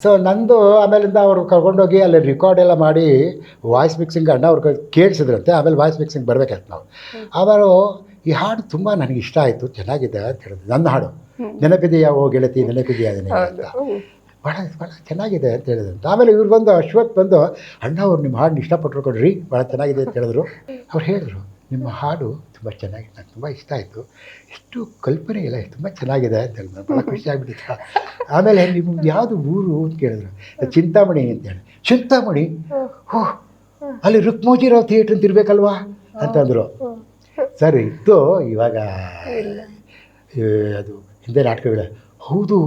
So ನಂದು ಆಮೇಲಿಂದ ಅವರು ಕರ್ಕೊಂಡೋಗಿ ಅಲ್ಲಿ ರೆಕಾರ್ಡ್ ಎಲ್ಲ ಮಾಡಿ ವಾಯ್ಸ್ ಮಿಕ್ಸಿಂಗ್ ಅಣ್ಣ ಅವ್ರಿಗೆ ಕೇಳಿಸಿದ್ರಂತೆ. ಆಮೇಲೆ ವಾಯ್ಸ್ ಮಿಕ್ಸಿಂಗ್ ಬರಬೇಕಾಯ್ತು ನಾವು. ಅವರು ಈ ಹಾಡು ತುಂಬ ನನಗೆ ಇಷ್ಟ ಆಯಿತು, ಚೆನ್ನಾಗಿದೆ ಅಂತ ಹೇಳಿದ್ರು. ನನ್ನ ಹಾಡು ನೆನಪಿದೆಯಾ ಓ ಗೆಳತಿ ನೆನಪಿದೆಯಾ ನಿನಗೆ ಅಂತ, ಭಾಳ ಭಾಳ ಚೆನ್ನಾಗಿದೆ ಅಂತ ಹೇಳಿದಂತೆ. ಆಮೇಲೆ ಇವ್ರು ಬಂದು ಅಶ್ವಥ್ ಬಂದು ಅಣ್ಣ ಅವ್ರು ನಿಮ್ಮ ಹಾಡನ್ನ ಇಷ್ಟಪಟ್ಟರು ಕೊಡ್ರಿ, ಭಾಳ ಚೆನ್ನಾಗಿದೆ ಅಂತ ಹೇಳಿದ್ರು. ಅವ್ರು ಹೇಳಿದ್ರು ನಿಮ್ಮ ಹಾಡು ತುಂಬ ಚೆನ್ನಾಗಿದೆ, ನಂಗೆ ತುಂಬ ಇಷ್ಟ ಆಯಿತು, ಎಷ್ಟು ಕಲ್ಪನೆ ಇಲ್ಲ, ತುಂಬ ಚೆನ್ನಾಗಿದೆ ಅಂತ ಹೇಳಿದ್ರು. ಭಾಳ ಖುಷಿ ಆಗಿಬಿಟ್ಟಿತ್ತು. ಆಮೇಲೆ ನಿಮ್ದು ಯಾವುದು ಊರು ಅಂತ ಕೇಳಿದ್ರು. ಚಿಂತಾಮಣಿ ಅಂತೇಳಿ. ಚಿಂತಾಮಣಿ, ಓ ಅಲ್ಲಿ ರುಕ್ಮೋಜಿರಾವ್ ಥಿಯೇಟ್ರ್ ಅಂತ ಇರಬೇಕಲ್ವಾ ಅಂತಂದರು. ಸರ್ ಇತ್ತು ಇವಾಗ ಅದು ಹಿಂದೆ ನಾಟಕಗಳ. ಹೌದು,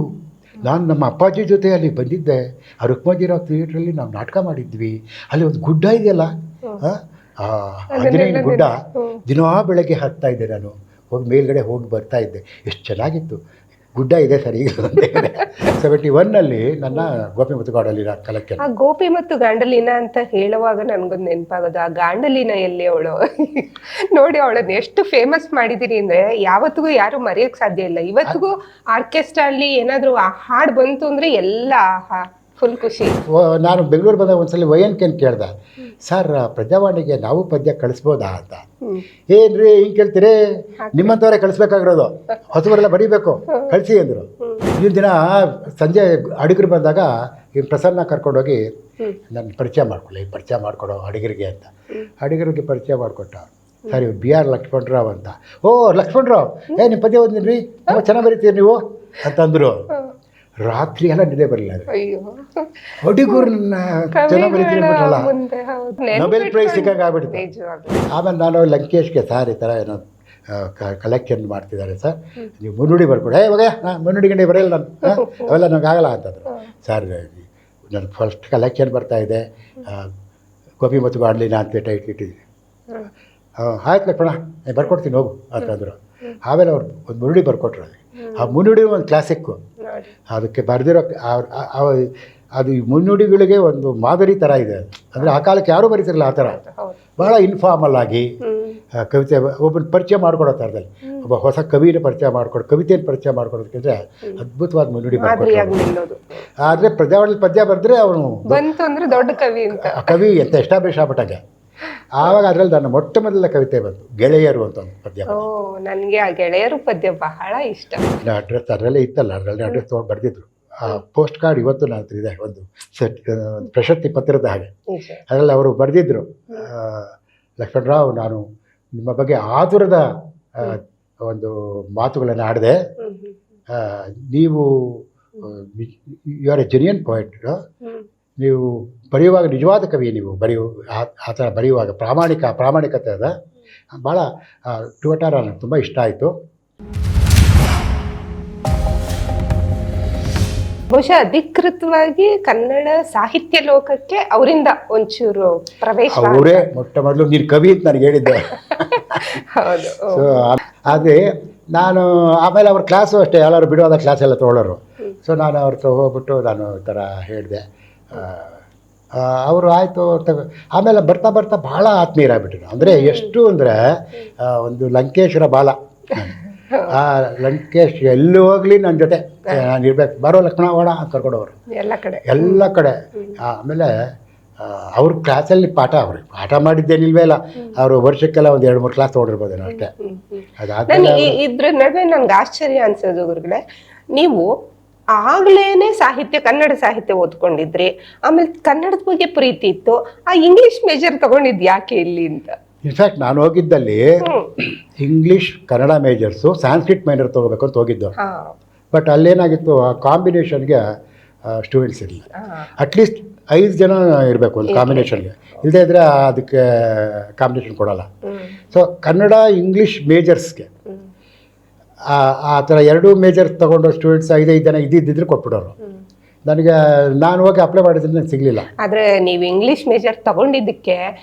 ನಾನು ನಮ್ಮ ಅಪ್ಪಾಜಿ ಜೊತೆ ಅಲ್ಲಿ ಬಂದಿದ್ದೆ. ಆ ರುಕ್ಮೋಜಿರಾವ್ ಥಿಯೇಟ್ರಲ್ಲಿ ನಾವು ನಾಟಕ ಮಾಡಿದ್ವಿ. ಅಲ್ಲಿ ಒಂದು ಗುಡ್ಡ ಇದೆಯಲ್ಲ, ಆಂಜನೇಯನ ಗುಡ್ಡ, ದಿನಾ ಬೆಳಗ್ಗೆ ಹತ್ತಾ ಇದ್ದೆ ನಾನು, ಹೋಗಿ ಮೇಲ್ಗಡೆ ಹೋಗಿ ಬರ್ತಾ ಇದ್ದೆ. ಎಷ್ಟು ಚೆನ್ನಾಗಿತ್ತು. ಗುಡ್ಡ ಇದೆ ಸರ್ ಈಗ. 71ನಲ್ಲಿ ನನ್ನ ಗೋಪಿ ಮತ್ತು ಗಾಂಡಲಿನ ಕಲಕ್ಕೆ. ಆ ಗೋಪಿ ಮತ್ತು ಗಾಂಡಲಿನ ಅಂತ ಹೇಳುವಾಗ ನನಗೊಂದು ನೆನಪಾಗೋದು, ಆ ಗಾಂಡಲಿನ ಎಲ್ಲಿ ಅವಳು ನೋಡಿ, ಅವಳನ್ನ ಎಷ್ಟು ಫೇಮಸ್ ಮಾಡಿದಿರಿ ಅಂದ್ರೆ ಯಾವತ್ತಿಗೂ ಯಾರು ಮರೆಯೋಕ್ಕೆ ಸಾಧ್ಯ ಇಲ್ಲ. ಇವತ್ತಿಗೂ ಆರ್ಕೆಸ್ಟ್ರಾ ಅಲ್ಲಿ ಏನಾದರೂ ಆ ಹಾಡು ಬಂತು ಅಂದ್ರೆ ಎಲ್ಲ ಫುಲ್ ಖುಷಿ. ನಾನು ಬೆಂಗಳೂರು ಬಂದಾಗ ಒಂದ್ಸಲ ವೈಎನ್ ಕೇಳ್ದೆ, ಸರ್ ಪ್ರಜಾವಾಣಿಗೆ ನಾವು ಪದ್ಯ ಕಳಿಸ್ಬೋದಾ ಅಂತ. ಏನ್ರಿ ಹಿಂಗೆ ಕೇಳ್ತೀರಿ, ನಿಮ್ಮಂಥವರೇ ಕಳಿಸ್ಬೇಕಾಗಿರೋದು, ಹೊಸಬರೆಲ್ಲ ಬರೀಬೇಕು, ಕಳಿಸಿ ಅಂದರು. ಇನ್ನೊಂದು ದಿನ ಸಂಜೆ ಅಡಿಗರು ಬಂದಾಗ ಈ ಪ್ರಸನ್ನ ಕರ್ಕೊಂಡೋಗಿ ನನ್ನ ಪರಿಚಯ ಮಾಡಿಕೊಡೋ ಅಡಿಗರಿಗೆ ಅಂತ. ಅಡಿಗರಿಗೆ ಪರಿಚಯ ಮಾಡಿಕೊಟ್ಟ. ಸರಿ BR ಲಕ್ಷ್ಮಣರಾವ್ ಅಂತ. ಓ ಲಕ್ಷ್ಮಣರಾವ್, ನಿಮ್ಮ ಪದ್ಯ ಓದಿದ್ರಿ, ತುಂಬ ಚೆನ್ನಾಗಿ ಬರೀತೀರಿ ನೀವು ಅಂತಂದರು. ರಾತ್ರಿ ಎಲ್ಲ ನಿದ್ದೆ ಬರಲಿಲ್ಲ. ಅಡಿಗರನ್ನ ಚೆನ್ನಾಗಿ ಬರೀತಿರ್ಬಿಟ್ರಲ್ಲ, ನೊಬೆಲ್ ಪ್ರೈಸ್ ಸಿಕ್ಕಂಗೆ ಆಗ್ಬಿಡ್ತು. ಆಮೇಲೆ ನಾನು ಲಂಕೇಶ್ಗೆ, ಸರ್ ಈ ಥರ ಏನೋ ಕಲೆಕ್ಷನ್ ಮಾಡ್ತಿದ್ದಾರೆ ಸರ್, ನೀವು ಮುನ್ನುಡಿ ಬರ್ಕೊಡಿ. ಇವಾಗ ನಾನು ಮುನ್ನುಡಿ ಗಂಟೆ ಬರೆಯಲ್ಲ ನಾನು, ಅವೆಲ್ಲ ನನಗೆ ಆಗಲ್ಲ ಅಂತಂದರು. ಸರ್ ನನ್ನ ಫಸ್ಟ್ ಕಲೆಕ್ಷನ್ ಬರ್ತಾಯಿದೆ, ಗೋಪಿ ಮತ್ತು ಗಾಂಡಲಿನ ಅಂತ ಟೈಟ್ ಇಟ್ಟಿದ್ದೀನಿ. ಆಯ್ತು ಲಕ್ಷ್ಮಣ ಬರ್ಕೊಡ್ತೀನಿ ಹೋಗು ಅಂತಂದರು. ಆಮೇಲೆ ಅವ್ರು ಒಂದು ಮುನ್ನುಡಿ ಬರ್ಕೊಟ್ರು. ಆ ಮುನ್ನುಡಿ ಒಂದು ಕ್ಲಾಸಿಕ್ಕು. ಅದಕ್ಕೆ ಬರೆದಿರೋ ಅದು ಮುನ್ನುಡಿಗಳಿಗೆ ಒಂದು ಮಾದರಿ ಥರ ಇದೆ. ಅಂದರೆ ಆ ಕಾಲಕ್ಕೆ ಯಾರೂ ಬರೀತಿರಲಿಲ್ಲ ಆ ಥರ. ಭಾಳ ಇನ್ಫಾರ್ಮಲ್ ಆಗಿ ಕವಿತೆ ಒಬ್ಬನ ಪರಿಚಯ ಮಾಡ್ಕೊಡೋ ಥರದಲ್ಲಿ, ಒಬ್ಬ ಹೊಸ ಕವಿನ ಪರಿಚಯ ಮಾಡ್ಕೊಡೋ, ಕವಿತೆಯನ್ನು ಪರಿಚಯ ಮಾಡ್ಕೊಡೋದಕ್ಕಿಂತ ಅದ್ಭುತವಾದ ಮುನ್ನುಡಿ ಬರ್ಕೊಡೋದು. ಆದರೆ ಪ್ರಜಾವಾಣಿ ಪದ್ಯ ಬರೆದ್ರೆ ಅವನು ಬಂತು ಅಂದರೆ ದೊಡ್ಡ ಕವಿ ಅಂತ ಎಸ್ಟಾಬ್ಲಿಷ್ ಆಗ್ಬಿಟ್ಟಾಗೆ. ಆವಾಗ ಅದರಲ್ಲಿ ನನ್ನ ಮೊಟ್ಟ ಮೊದಲ ಕವಿತೆ ಬಂತು, ಗೆಳೆಯರು ಅಂತ ಒಂದು ಪದ್ಯ. ನನಗೆ ಆ ಗೆಳೆಯರು ಪದ್ಯ ಬಹಳ ಇಷ್ಟ. ಅಡ್ರೆಸ್ ಅದರಲ್ಲೇ ಇತ್ತಲ್ಲ, ಅದರಲ್ಲಿ ಅಡ್ರೆಸ್ ತೊಗೊಂಡು ಬರೆದಿದ್ರು. ಆ ಪೋಸ್ಟ್ ಕಾರ್ಡ್ ಇವತ್ತು ನನ್ನ ಹತ್ರ ಇದೆ, ಒಂದು ಪ್ರಶಸ್ತಿ ಪತ್ರದ ಹಾಗೆ. ಅದರಲ್ಲಿ ಅವರು ಬರೆದಿದ್ರು, ಲಕ್ಷ್ಮಣರಾವ್, ನಾನು ನಿಮ್ಮ ಬಗ್ಗೆ ಆತುರದ ಒಂದು ಮಾತುಗಳನ್ನು ಆಡಿದೆ. ನೀವು you are a genuine poet. ನೀವು ಬರೆಯುವಾಗ ನಿಜವಾದ ಕವಿ, ನೀವು ಆ ಥರ ಬರೆಯುವಾಗ ಪ್ರಾಮಾಣಿಕತೆ ಅದ. ಭಾಳ ಟುವಟಾರ ನನಗೆ ತುಂಬ ಇಷ್ಟ ಆಯಿತು. ಬಹುಶಃ ಅಧಿಕೃತವಾಗಿ ಕನ್ನಡ ಸಾಹಿತ್ಯ ಲೋಕಕ್ಕೆ ಅವರಿಂದ ಒಂಚೂರು ಪ್ರವೇಶ. ಅವರೇ ಮೊಟ್ಟ ಮೊದಲು ನೀನು ಕವಿ ಅಂತ ನನಗೆ ಹೇಳಿದ್ದೆ. ಹೌದು. ಸೊ ಅದೇ ನಾನು ಆಮೇಲೆ ಅವ್ರ ಕ್ಲಾಸು ಅಷ್ಟೇ, ಎಲ್ಲರೂ ಬಿಡುವಾದ ಕ್ಲಾಸ್ ಎಲ್ಲ ತೊಗೊಳ್ಳೋರು. ಸೊ ನಾನು ಅವ್ರ ಹತ್ರ ಹೋಗ್ಬಿಟ್ಟು ನಾನು ಈ ಥರ ಹೇಳಿದೆ. ಅವರು ಆಯಿತು. ಆಮೇಲೆ ಬರ್ತಾ ಬರ್ತಾ ಭಾಳ ಆತ್ಮೀಯರಾಗ್ಬಿಟ್ರು. ಅಂದರೆ ಎಷ್ಟು ಅಂದರೆ ಒಂದು ಲಂಕೇಶ್ವರ ಬಾಲ. ಆ ಲಂಕೇಶ್ ಎಲ್ಲೂ ಹೋಗಲಿ ನನ್ನ ಜೊತೆ ನಾನು ಇರ್ಬೇಕು, ಬರೋ ಲಕ್ಷ್ಮಣ ಓಡ ಅಂತ ಕರ್ಕೊಂಡವರು ಎಲ್ಲ ಕಡೆ. ಆಮೇಲೆ ಅವ್ರ ಕ್ಲಾಸಲ್ಲಿ ಪಾಠ ಮಾಡಿದ್ದೇನಿಲ್ವೇ ಇಲ್ಲ. ಅವರು ವರ್ಷಕ್ಕೆಲ್ಲ ಒಂದು 2-3 ಕ್ಲಾಸ್ ತೊಗೊಂಡಿರ್ಬೋದೇನೋ ಅಷ್ಟೇ. ಅದಾದ್ಮೇಲೆ ಇದ್ರ ನಡುವೆ ನನ್ಗೆ ಆಶ್ಚರ್ಯ ಅನ್ಸೋದು ಗುರುಗಳೇ, ನೀವು ಆಗ್ಲೇನೆ ಕನ್ನಡ ಸಾಹಿತ್ಯ ಓದ್ಕೊಂಡಿದ್ರಿ, ಆಮೇಲೆ ಕನ್ನಡದ ಬಗ್ಗೆ ಪ್ರೀತಿ ಇತ್ತು, ಆ ಇಂಗ್ಲಿಷ್ ಮೇಜರ್ ತಗೊಂಡಿದ್ ಯಾಕೆ ಇಲ್ಲಿ ಅಂತ? ಇನ್ಫ್ಯಾಕ್ಟ್ ನಾನು ಹೋಗಿದ್ದಲ್ಲಿ English Kannada measures, Sanskrit minor ತೊಗೋಬೇಕು ಅಂತ ಹೋಗಿದ್ದು. ಬಟ್ ಅಲ್ಲೇನಾಗಿತ್ತು, ಆ ಕಾಂಬಿನೇಷನ್ಗೆ ಸ್ಟೂಡೆಂಟ್ಸ್ ಇರಲಿಲ್ಲ. ಅಟ್ಲೀಸ್ಟ್ 5 ಜನ ಇರಬೇಕು ಒಂದು ಕಾಂಬಿನೇಷನ್ಗೆ, ಇಲ್ಲದೇ ಇದ್ದರೆ ಅದಕ್ಕೆ ಕಾಂಬಿನೇಷನ್ ಕೊಡೋಲ್ಲ. ಸೊ ಕನ್ನಡ ಇಂಗ್ಲೀಷ್ ಮೇಜರ್ಸ್ಗೆ ಆ ಥರ 2 ಮೇಜರ್ ತೊಗೊಂಡು ಸ್ಟೂಡೆಂಟ್ಸ್ 5 ಜನ ಇದ್ದಿದ್ದರೆ ಕೊಟ್ಬಿಡೋರು. ನಾನು ಹೋಗಿ ಅಪ್ಲೈ ಮಾಡಿದ್ರೆ ನನಗೆ ಸಿಗಲಿಲ್ಲ. ಆದರೆ ನೀವು ಇಂಗ್ಲೀಷ್ ಮೇಜರ್ ತಗೊಂಡಿದ್ದಕ್ಕೆ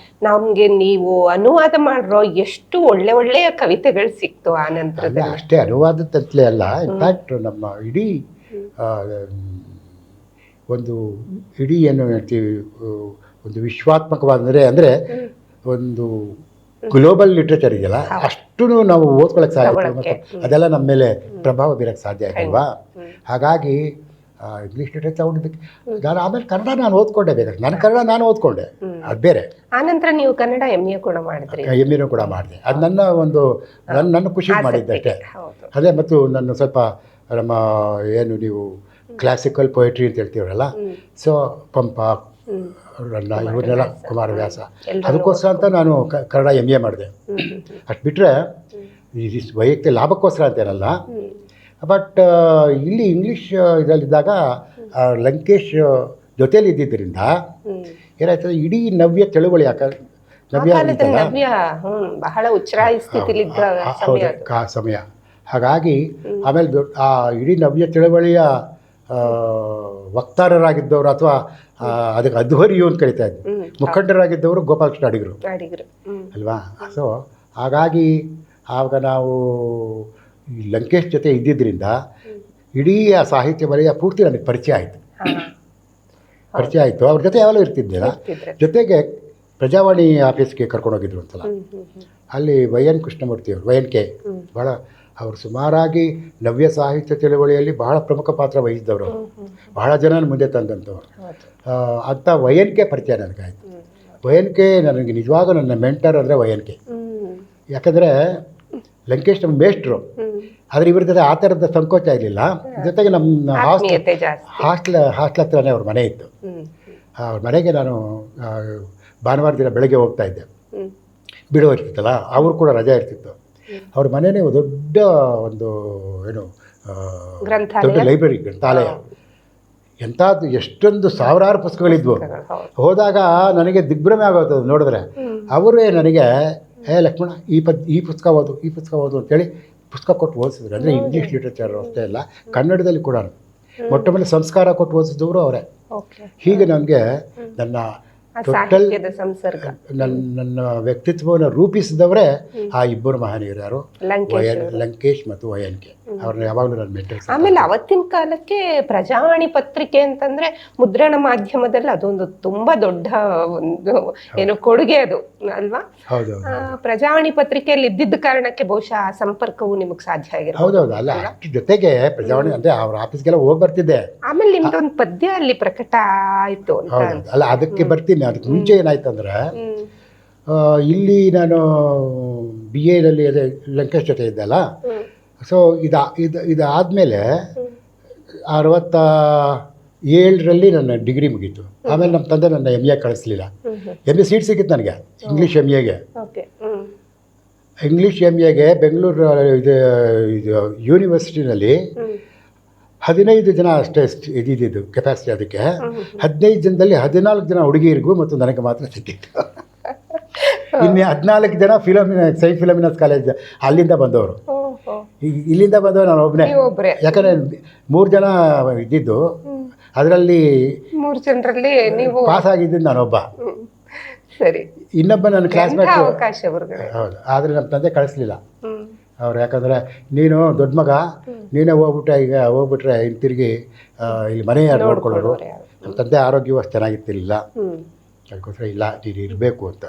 ನಮಗೆ ನೀವು ಅನುವಾದ ಮಾಡಿರೋ ಎಷ್ಟು ಒಳ್ಳೆಯ ಕವಿತೆಗಳು ಸಿಕ್ತು ಆ ನಂತರ. ಅಷ್ಟೇ ಅನುವಾದದಲ್ಲೇ ಅಲ್ಲ, ಇನ್ಫ್ಯಾಕ್ಟ್ ನಮ್ಮ ಇಡೀ ಏನು ಹೇಳ್ತೀವಿ, ಒಂದು ವಿಶ್ವಾತ್ಮಕವಾದರೆ ಅಂದರೆ ಒಂದು ಗ್ಲೋಬಲ್ ಲಿಟ್ರೇಚರ್ ಇದೆಯಲ್ಲ, ಅಷ್ಟು ನಾವು ಓದ್ಕೊಳ್ಳೋಕ್ಕೆ ಸಾಧ್ಯ. ಮತ್ತು ಅದೆಲ್ಲ ನಮ್ಮ ಮೇಲೆ ಪ್ರಭಾವ ಬೀರೋಕ್ಕೆ ಸಾಧ್ಯ ಆಗಲ್ವಾ. ಹಾಗಾಗಿ ಇಂಗ್ಲೀಷ್ ಲಿಟ್ರೇಚರ್ ತಗೊಂಡಿದ್ದಕ್ಕೆ ನಾನು ಆಮೇಲೆ ಕನ್ನಡ ನಾನು ಓದ್ಕೊಂಡೆ ಬೇಕಾದ್ರೆ ನನ್ನ ಕನ್ನಡ ನಾನು ಓದ್ಕೊಂಡೆ, ಅದು ಬೇರೆ. ಆನಂತರ ನೀವು ಕನ್ನಡ MA ಕೂಡ ಮಾಡಿದ್ರಿ. MA ಕೂಡ ಮಾಡಿದೆ. ಅದು ನನ್ನ ಒಂದು ನನ್ನ ಖುಷಿ ಮಾಡಿದ್ದಷ್ಟೇ. ಹೌದು. ಅದೇ ಮತ್ತು ನನ್ನ ಸ್ವಲ್ಪ ನಮ್ಮ ಏನು ನೀವು ಕ್ಲಾಸಿಕಲ್ ಪೊಯೆಟ್ರಿ ಅಂತ ಹೇಳ್ತೀವಲ್ಲ, ಸೊ ಪಂಪ ಇವನ್ನೆಲ್ಲ ಕುಮಾರವ್ಯಾಸ, ಅದಕ್ಕೋಸ್ಕರ ಅಂತ ನಾನು ಕನ್ನಡ MA ಮಾಡಿದೆ. ಅಷ್ಟು ಬಿಟ್ಟರೆ ವೈಯಕ್ತಿಕ ಲಾಭಕ್ಕೋಸ್ಕರ ಅಂತೇನಲ್ಲ. ಬಟ್ ಇಲ್ಲಿ ಇಂಗ್ಲೀಷ್ ಇದರಲ್ಲಿದ್ದಾಗ ಲಂಕೇಶ್ ಜೊತೇಲಿ ಇದ್ದಿದ್ದರಿಂದ ಏನಾಯ್ತದೆ, ಇಡೀ ನವ್ಯ ಚಳುವಳಿ ನವ್ಯ ಬಹಳ ಉಚ್ಛ್ರಾಯ ಸ್ಥಿತಿಲಿದ್ದ ಸಮಯ. ಹಾಗಾಗಿ ಆಮೇಲೆ ಆ ಇಡೀ ನವ್ಯ ಚಳವಳಿಯ ವಕ್ತಾರರಾಗಿದ್ದವರು ಅಥವಾ ಅದಕ್ಕೆ ಅಧ್ವರಿಯು ಅಂತ ಕರಿತಾ ಇದ್ರು ಮುಖಂಡರಾಗಿದ್ದವರು ಗೋಪಾಲಕೃಷ್ಣ ಅಡಿಗರು ಅಲ್ವಾ. ಸೊ ಹಾಗಾಗಿ ಆವಾಗ ನಾವು ಈ ಲಂಕೇಶ್ ಜೊತೆ ಇದ್ದಿದ್ದರಿಂದ ಇಡೀ ಆ ಸಾಹಿತ್ಯ ವಲಯ ಪೂರ್ತಿ ನನಗೆ ಪರಿಚಯ ಆಯಿತು. ಅವ್ರ ಜೊತೆ ಯಾವಾಗಲೂ ಇರ್ತಿದ್ದಿಲ್ಲ. ಜೊತೆಗೆ ಪ್ರಜಾವಾಣಿ ಆಫೀಸ್ಗೆ ಕರ್ಕೊಂಡೋಗಿದ್ರು ಒಂದ್ಸಲ. ಅಲ್ಲಿ YN ಕೃಷ್ಣಮೂರ್ತಿಯವರು, YNK ಭಾಳ ಅವರು ಸುಮಾರಾಗಿ ನವ್ಯ ಸಾಹಿತ್ಯ ಚಳವಳಿಯಲ್ಲಿ ಬಹಳ ಪ್ರಮುಖ ಪಾತ್ರ ವಹಿಸಿದವರು, ಬಹಳ ಜನ ಮುಂದೆ ತಂದಂಥವ್ರು. ಅಂಥ YNK ಪರಿಚಯ ನನಗಾಯಿತು. YNK ನನಗೆ ನಿಜವಾಗ ನನ್ನ ಮೆಂಟರ್ ಅಂದರೆ YNK. ಯಾಕಂದರೆ ಲಂಕೇಶ್ ನಮ್ಮ ಮೇಷ್ಟ್ರು, ಆದರೆ ಇವ್ರ ಜೊತೆ ಆ ಥರದ ಸಂಕೋಚ ಇರಲಿಲ್ಲ. ಜೊತೆಗೆ ನಮ್ಮ ಹಾಸ್ಟೆಲ್ ಹತ್ರನೇ ಅವ್ರ ಮನೆ ಇತ್ತು. ಅವ್ರ ಮನೆಗೆ ನಾನು ಭಾನುವಾರ ದಿನ ಬೆಳಗ್ಗೆ ಹೋಗ್ತಾ ಇದ್ದೆ, ಬಿಡುವ ಇರ್ತಿತ್ತಲ್ಲ, ಅವರು ಕೂಡ ರಜೆ ಇರ್ತಿತ್ತು. ಅವ್ರ ಮನೆಯೇ ದೊಡ್ಡ ಒಂದು ಏನು ದೊಡ್ಡ ಲೈಬ್ರರಿ, ಗ್ರಂಥಾಲಯ. ಎಂಥದ್ದು ಎಷ್ಟೊಂದು ಸಾವಿರಾರು ಪುಸ್ತಕಗಳಿದ್ವು. ಹೋದಾಗ ನನಗೆ ದಿಗ್ಭ್ರಮೆ ಆಗೋದು ನೋಡಿದ್ರೆ. ಅವರೇ ನನಗೆ ಲಕ್ಷ್ಮಣ ಈ ಪುಸ್ತಕ ಓದು ಅಂತೇಳಿ ಪುಸ್ತಕ ಕೊಟ್ಟು ಓದಿಸಿದ್ರು. ಅಂದರೆ ಇಂಗ್ಲೀಷ್ ಲಿಟ್ರೇಚರ್ ಅಷ್ಟೇ ಅಲ್ಲ, ಕನ್ನಡದಲ್ಲಿ ಕೂಡ ಮೊಟ್ಟ ಮೊದಲು ಸಂಸ್ಕಾರ ಕೊಟ್ಟು ಓದಿಸಿದವರು ಅವರೇ. ಹೀಗೆ ನನಗೆ ನನ್ನ ಟೋಟಲ್ ನನ್ನ ವ್ಯಕ್ತಿತ್ವವನ್ನು ರೂಪಿಸಿದವರೇ ಆ ಇಬ್ಬರು ಮಹನೀಯರು, ಯಾರು ಲಂಕೇಶ್ ಮತ್ತು YNK. ಅವ್ರನ್ನ ಯಾವಾಗಲೂ ನನ್ನ ಮೆಂಟರ್ಸ್. ಆಮೇಲೆ ಅವತ್ತಿನ ಕಾಲಕ್ಕೆ ಪ್ರಜಾವಾಣಿ ಪತ್ರಿಕೆ ಅಂತಂದ್ರೆ ಮುದ್ರಣ ಮಾಧ್ಯಮದಲ್ಲಿ ಅದೊಂದು ತುಂಬಾ ದೊಡ್ಡ ಒಂದು ಏನು ಕೊಡುಗೆ ಅದು ಅಲ್ವಾ. ಪ್ರಜಾವಾಣಿ ಪತ್ರಿಕೆಯಲ್ಲಿ ಇದ್ದಿದ್ದ ಕಾರಣಕ್ಕೆ ಬಹುಶಃ ಆ ಸಂಪರ್ಕವು ನಿಮಗೆ ಸಾಧ್ಯ ಆಗಿರೋದು. ಹೌದೌದು. ಅಲ್ಲ, ಜೊತೆಗೆ ಪ್ರಜಾವಾಣಿ ಅಂದ್ರೆ ಅವ್ರ ಆಫೀಸ್ಗೆಲ್ಲ ಹೋಗಿ ಬರ್ತಿದ್ದೆ. ಆಮೇಲೆ ನಿಮ್ದೊಂದು ಪದ್ಯ ಅಲ್ಲಿ ಪ್ರಕಟ ಆಯ್ತು. ಅಲ್ಲ, ಅದಕ್ಕೆ ಬರ್ತೀನಿ. ಅದಕ್ಕೆ ಮುಂಚೆ ಏನಾಯ್ತಂದ್ರೆ, ಇಲ್ಲಿ ನಾನು BA ನಲ್ಲಿ ಅದೇ ಲಂಕೇಶ್ ಜೊತೆ ಇದ್ದಲ್ಲ. ಸೊ ಇದಾದಮೇಲೆ 67ರಲ್ಲಿ ನನ್ನ ಡಿಗ್ರಿ ಮುಗೀತು. ಆಮೇಲೆ ನಮ್ಮ ತಂದೆ ನನ್ನ MA ಕಳಿಸ್ಲಿಲ್ಲ. MA ಸೀಟ್ ಸಿಕ್ಕಿತ್ತು ನನಗೆ ಇಂಗ್ಲೀಷ್ MAಗೆ. ಇಂಗ್ಲೀಷ್ MAಗೆ ಬೆಂಗಳೂರು ಇದು ಯೂನಿವರ್ಸಿಟಿನಲ್ಲಿ 15 ಜನ ಅಷ್ಟೇ ಇದ್ದಿದ್ದು ಕೆಪಾಸಿಟಿ. ಅದಕ್ಕೆ 15 ಜನದಲ್ಲಿ 14 ಜನ ಹುಡುಗಿಯರಿಗೂ ಮತ್ತು ನನಗೆ ಮಾತ್ರ ಸಿಕ್ಕಿತ್ತು. ಇನ್ನು 14 ಜನ ಸೈನ್ಸ್ ಫಿಲಮಿನಸ್ ಕಾಲೇಜ್ ಅಲ್ಲಿಂದ ಬಂದವರು. ಇಲ್ಲಿಂದ ಬಂದವರು ನಾನು ಒಬ್ಬನೇ. ಯಾಕಂದರೆ 3 ಜನ ಇದ್ದಿದ್ದು, ಅದರಲ್ಲಿ 3 ಜನರಲ್ಲಿ ನೀವು ಪಾಸ್ ಆಗಿದ್ದು ನಾನೊಬ್ಬ. ಸರಿ. ಇನ್ನೊಬ್ಬ ನನ್ನ ಕ್ಲಾಸ್ಮೇಟ್. ಹೌದು. ಆದರೆ ನಮ್ಮ ತಂದೆ ಕಳಿಸ್ಲಿಲ್ಲ ಅವ್ರು. ಯಾಕಂದರೆ ನೀನು ದೊಡ್ಡ ಮಗ, ನೀನೇ ಹೋಗ್ಬಿಟ್ರೆ ಇನ್ನು ತಿರುಗಿ ಇಲ್ಲಿ ಮನೆ ಯಾರು ನೋಡ್ಕೊಳ್ಳೋರು. ನಮ್ಮ ತಂದೆ ಆರೋಗ್ಯವು ಅಷ್ಟು ಚೆನ್ನಾಗಿರ್ತಿರ್ಲಿಲ್ಲ. ಅದಕ್ಕೋಸ್ಕರ ಇಲ್ಲ, ನೀನು ಇರಬೇಕು ಅಂತ.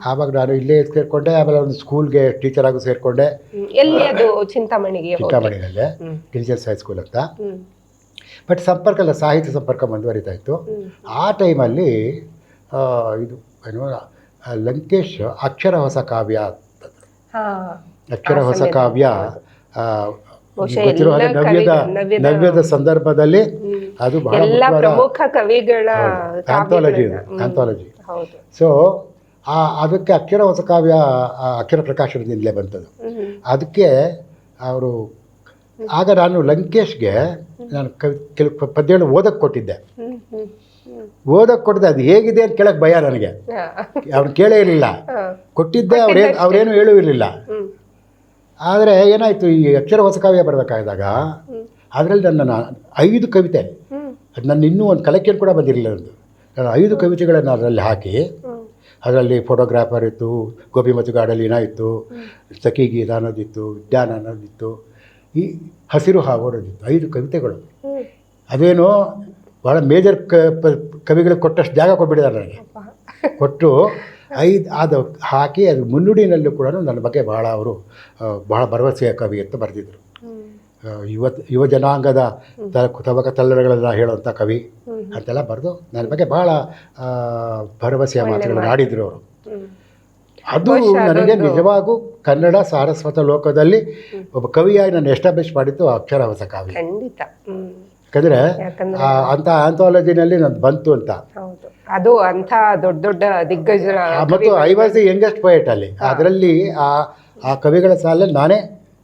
ಆವಾಗ ನಾನು ಇಲ್ಲೇ ಸೇರಿಕೊಂಡೆ. ಆಮೇಲೆ ಒಂದು ಸ್ಕೂಲ್ಗೆ ಟೀಚರ್ ಆಗು ಸೇರಿಕೊಂಡೆ. ಚಿಂತಾಮಣಿನಲ್ಲೇ ಗಿರಿಜನ್ಸ್ ಹೈಸ್ಕೂಲ್ ಅಂತ. ಬಟ್ ಸಾಹಿತ್ಯ ಸಂಪರ್ಕ ಮುಂದುವರಿತಾ ಇತ್ತು. ಆ ಟೈಮಲ್ಲಿ ಇದು ಏನು ಲಂಕೇಶ್ ಅಕ್ಷರ ಹೊಸ ಕಾವ್ಯ ಹೊಸ ಕಾವ್ಯ ಗೊತ್ತಿರೋ ಹಾಗೆ ನವ್ಯದ ಸಂದರ್ಭದಲ್ಲಿ ಅದು ಬಹಳ ಆಂಥಾಲಜಿ. ಸೊ ಅದಕ್ಕೆ ಅಕ್ಷರ ಹೊಸ ಕಾವ್ಯ ಅಕ್ಷರ ಪ್ರಕಾಶನದಿಂದಲೇ ಬಂತದ್ದು. ಅದಕ್ಕೆ ಅವರು ಆಗ ನಾನು ಲಂಕೇಶ್ಗೆ ನಾನು ಕೆಲವು ಪದ್ಯಗಳು ಓದಕ್ಕೆ ಕೊಟ್ಟಿದ್ದೆ. ಅದು ಹೇಗಿದೆ ಅಂತ ಕೇಳಕ್ಕೆ ಭಯ ನನಗೆ. ಅವ್ರು ಕೇಳೇ ಇರಲಿಲ್ಲ, ಕೊಟ್ಟಿದ್ದೆ. ಅವ್ರೇನು ಹೇಳೂ ಇರಲಿಲ್ಲ. ಆದರೆ ಏನಾಯಿತು, ಈ ಅಕ್ಷರ ಹೊಸ ಕಾವ್ಯ ಬರಬೇಕಾದಾಗ ಅದರಲ್ಲಿ ನನ್ನ 5 ಕವಿತೆ, ಅದು ನನ್ನ ಇನ್ನೂ ಒಂದು ಕಲೆಕ್ಷನ್ ಕೂಡ ಬಂದಿರಲಿಲ್ಲ. ನಾನು 5 ಕವಿತೆಗಳನ್ನು ಅದರಲ್ಲಿ ಹಾಕಿ, ಅದರಲ್ಲಿ ಫೋಟೋಗ್ರಾಫರ್ ಇತ್ತು, ಗೋಪಿ ಮತ್ತು ಗಾಡಲಿನ ಇತ್ತು, ಸಖಿ ಗೀತ ಅನ್ನೋದಿತ್ತು, ವಿಜ್ಞಾನ ಅನ್ನೋದಿತ್ತು, ಈ ಹಸಿರು ಹಾಗೋದಿತ್ತು. 5 ಕವಿತೆಗಳು. ಅದೇನೋ ಭಾಳ ಮೇಜರ್ ಕವಿಗಳಿಗೆ ಕೊಟ್ಟಷ್ಟು ಜಾಗ ಕೊಟ್ಬಿಟ್ಟಿದ್ದಾರೆ ನನಗೆ. ಕೊಟ್ಟು 5 ಅದು ಹಾಕಿ, ಅದು ಮುನ್ನುಡಿನಲ್ಲೂ ಕೂಡ ನನ್ನ ಬಗ್ಗೆ ಭಾಳ ಅವರು ಭಾಳ ಭರವಸೆಯ ಕವಿ ಅಂತ ಬರೆದಿದ್ರು. ಯುವ ಜನಾಂಗದ ತಬಕ ತಲ್ಲರಗಳೆಲ್ಲ ಹೇಳುವಂಥ ಕವಿ ಅಂತೆಲ್ಲ ಬರೆದು ನನ್ನ ಬಗ್ಗೆ ಭಾಳ ಭರವಸೆಯ ಮಾತುಗಳನ್ನು ಆಡಿದರು ಅವರು. ಅದು ನನಗೆ ನಿಜವಾಗೂ ಕನ್ನಡ ಸಾರಸ್ವತ ಲೋಕದಲ್ಲಿ ಒಬ್ಬ ಕವಿಯಾಗಿ ನಾನು ಎಸ್ಟಾಬ್ಲಿಷ್ ಮಾಡಿದ್ದು ಅಕ್ಷರ ಹೊಸ ಕಾವ್ಯ. ಖಂಡಿತ. ಯಾಕಂದರೆ ಅಂಥ ಆಂಥಾಲಜಿನಲ್ಲಿ ನಾನು ಬಂತು ಅಂತ. ಅದು ಅಂಥ ದೊಡ್ಡ ದೊಡ್ಡ ದಿಗ್ಗಜರ ಮತ್ತು I was the youngest poet ಅಲ್ಲಿ. ಅದರಲ್ಲಿ ಆ ಕವಿಗಳ ಸಾಲಲ್ಲಿ ನಾನೇ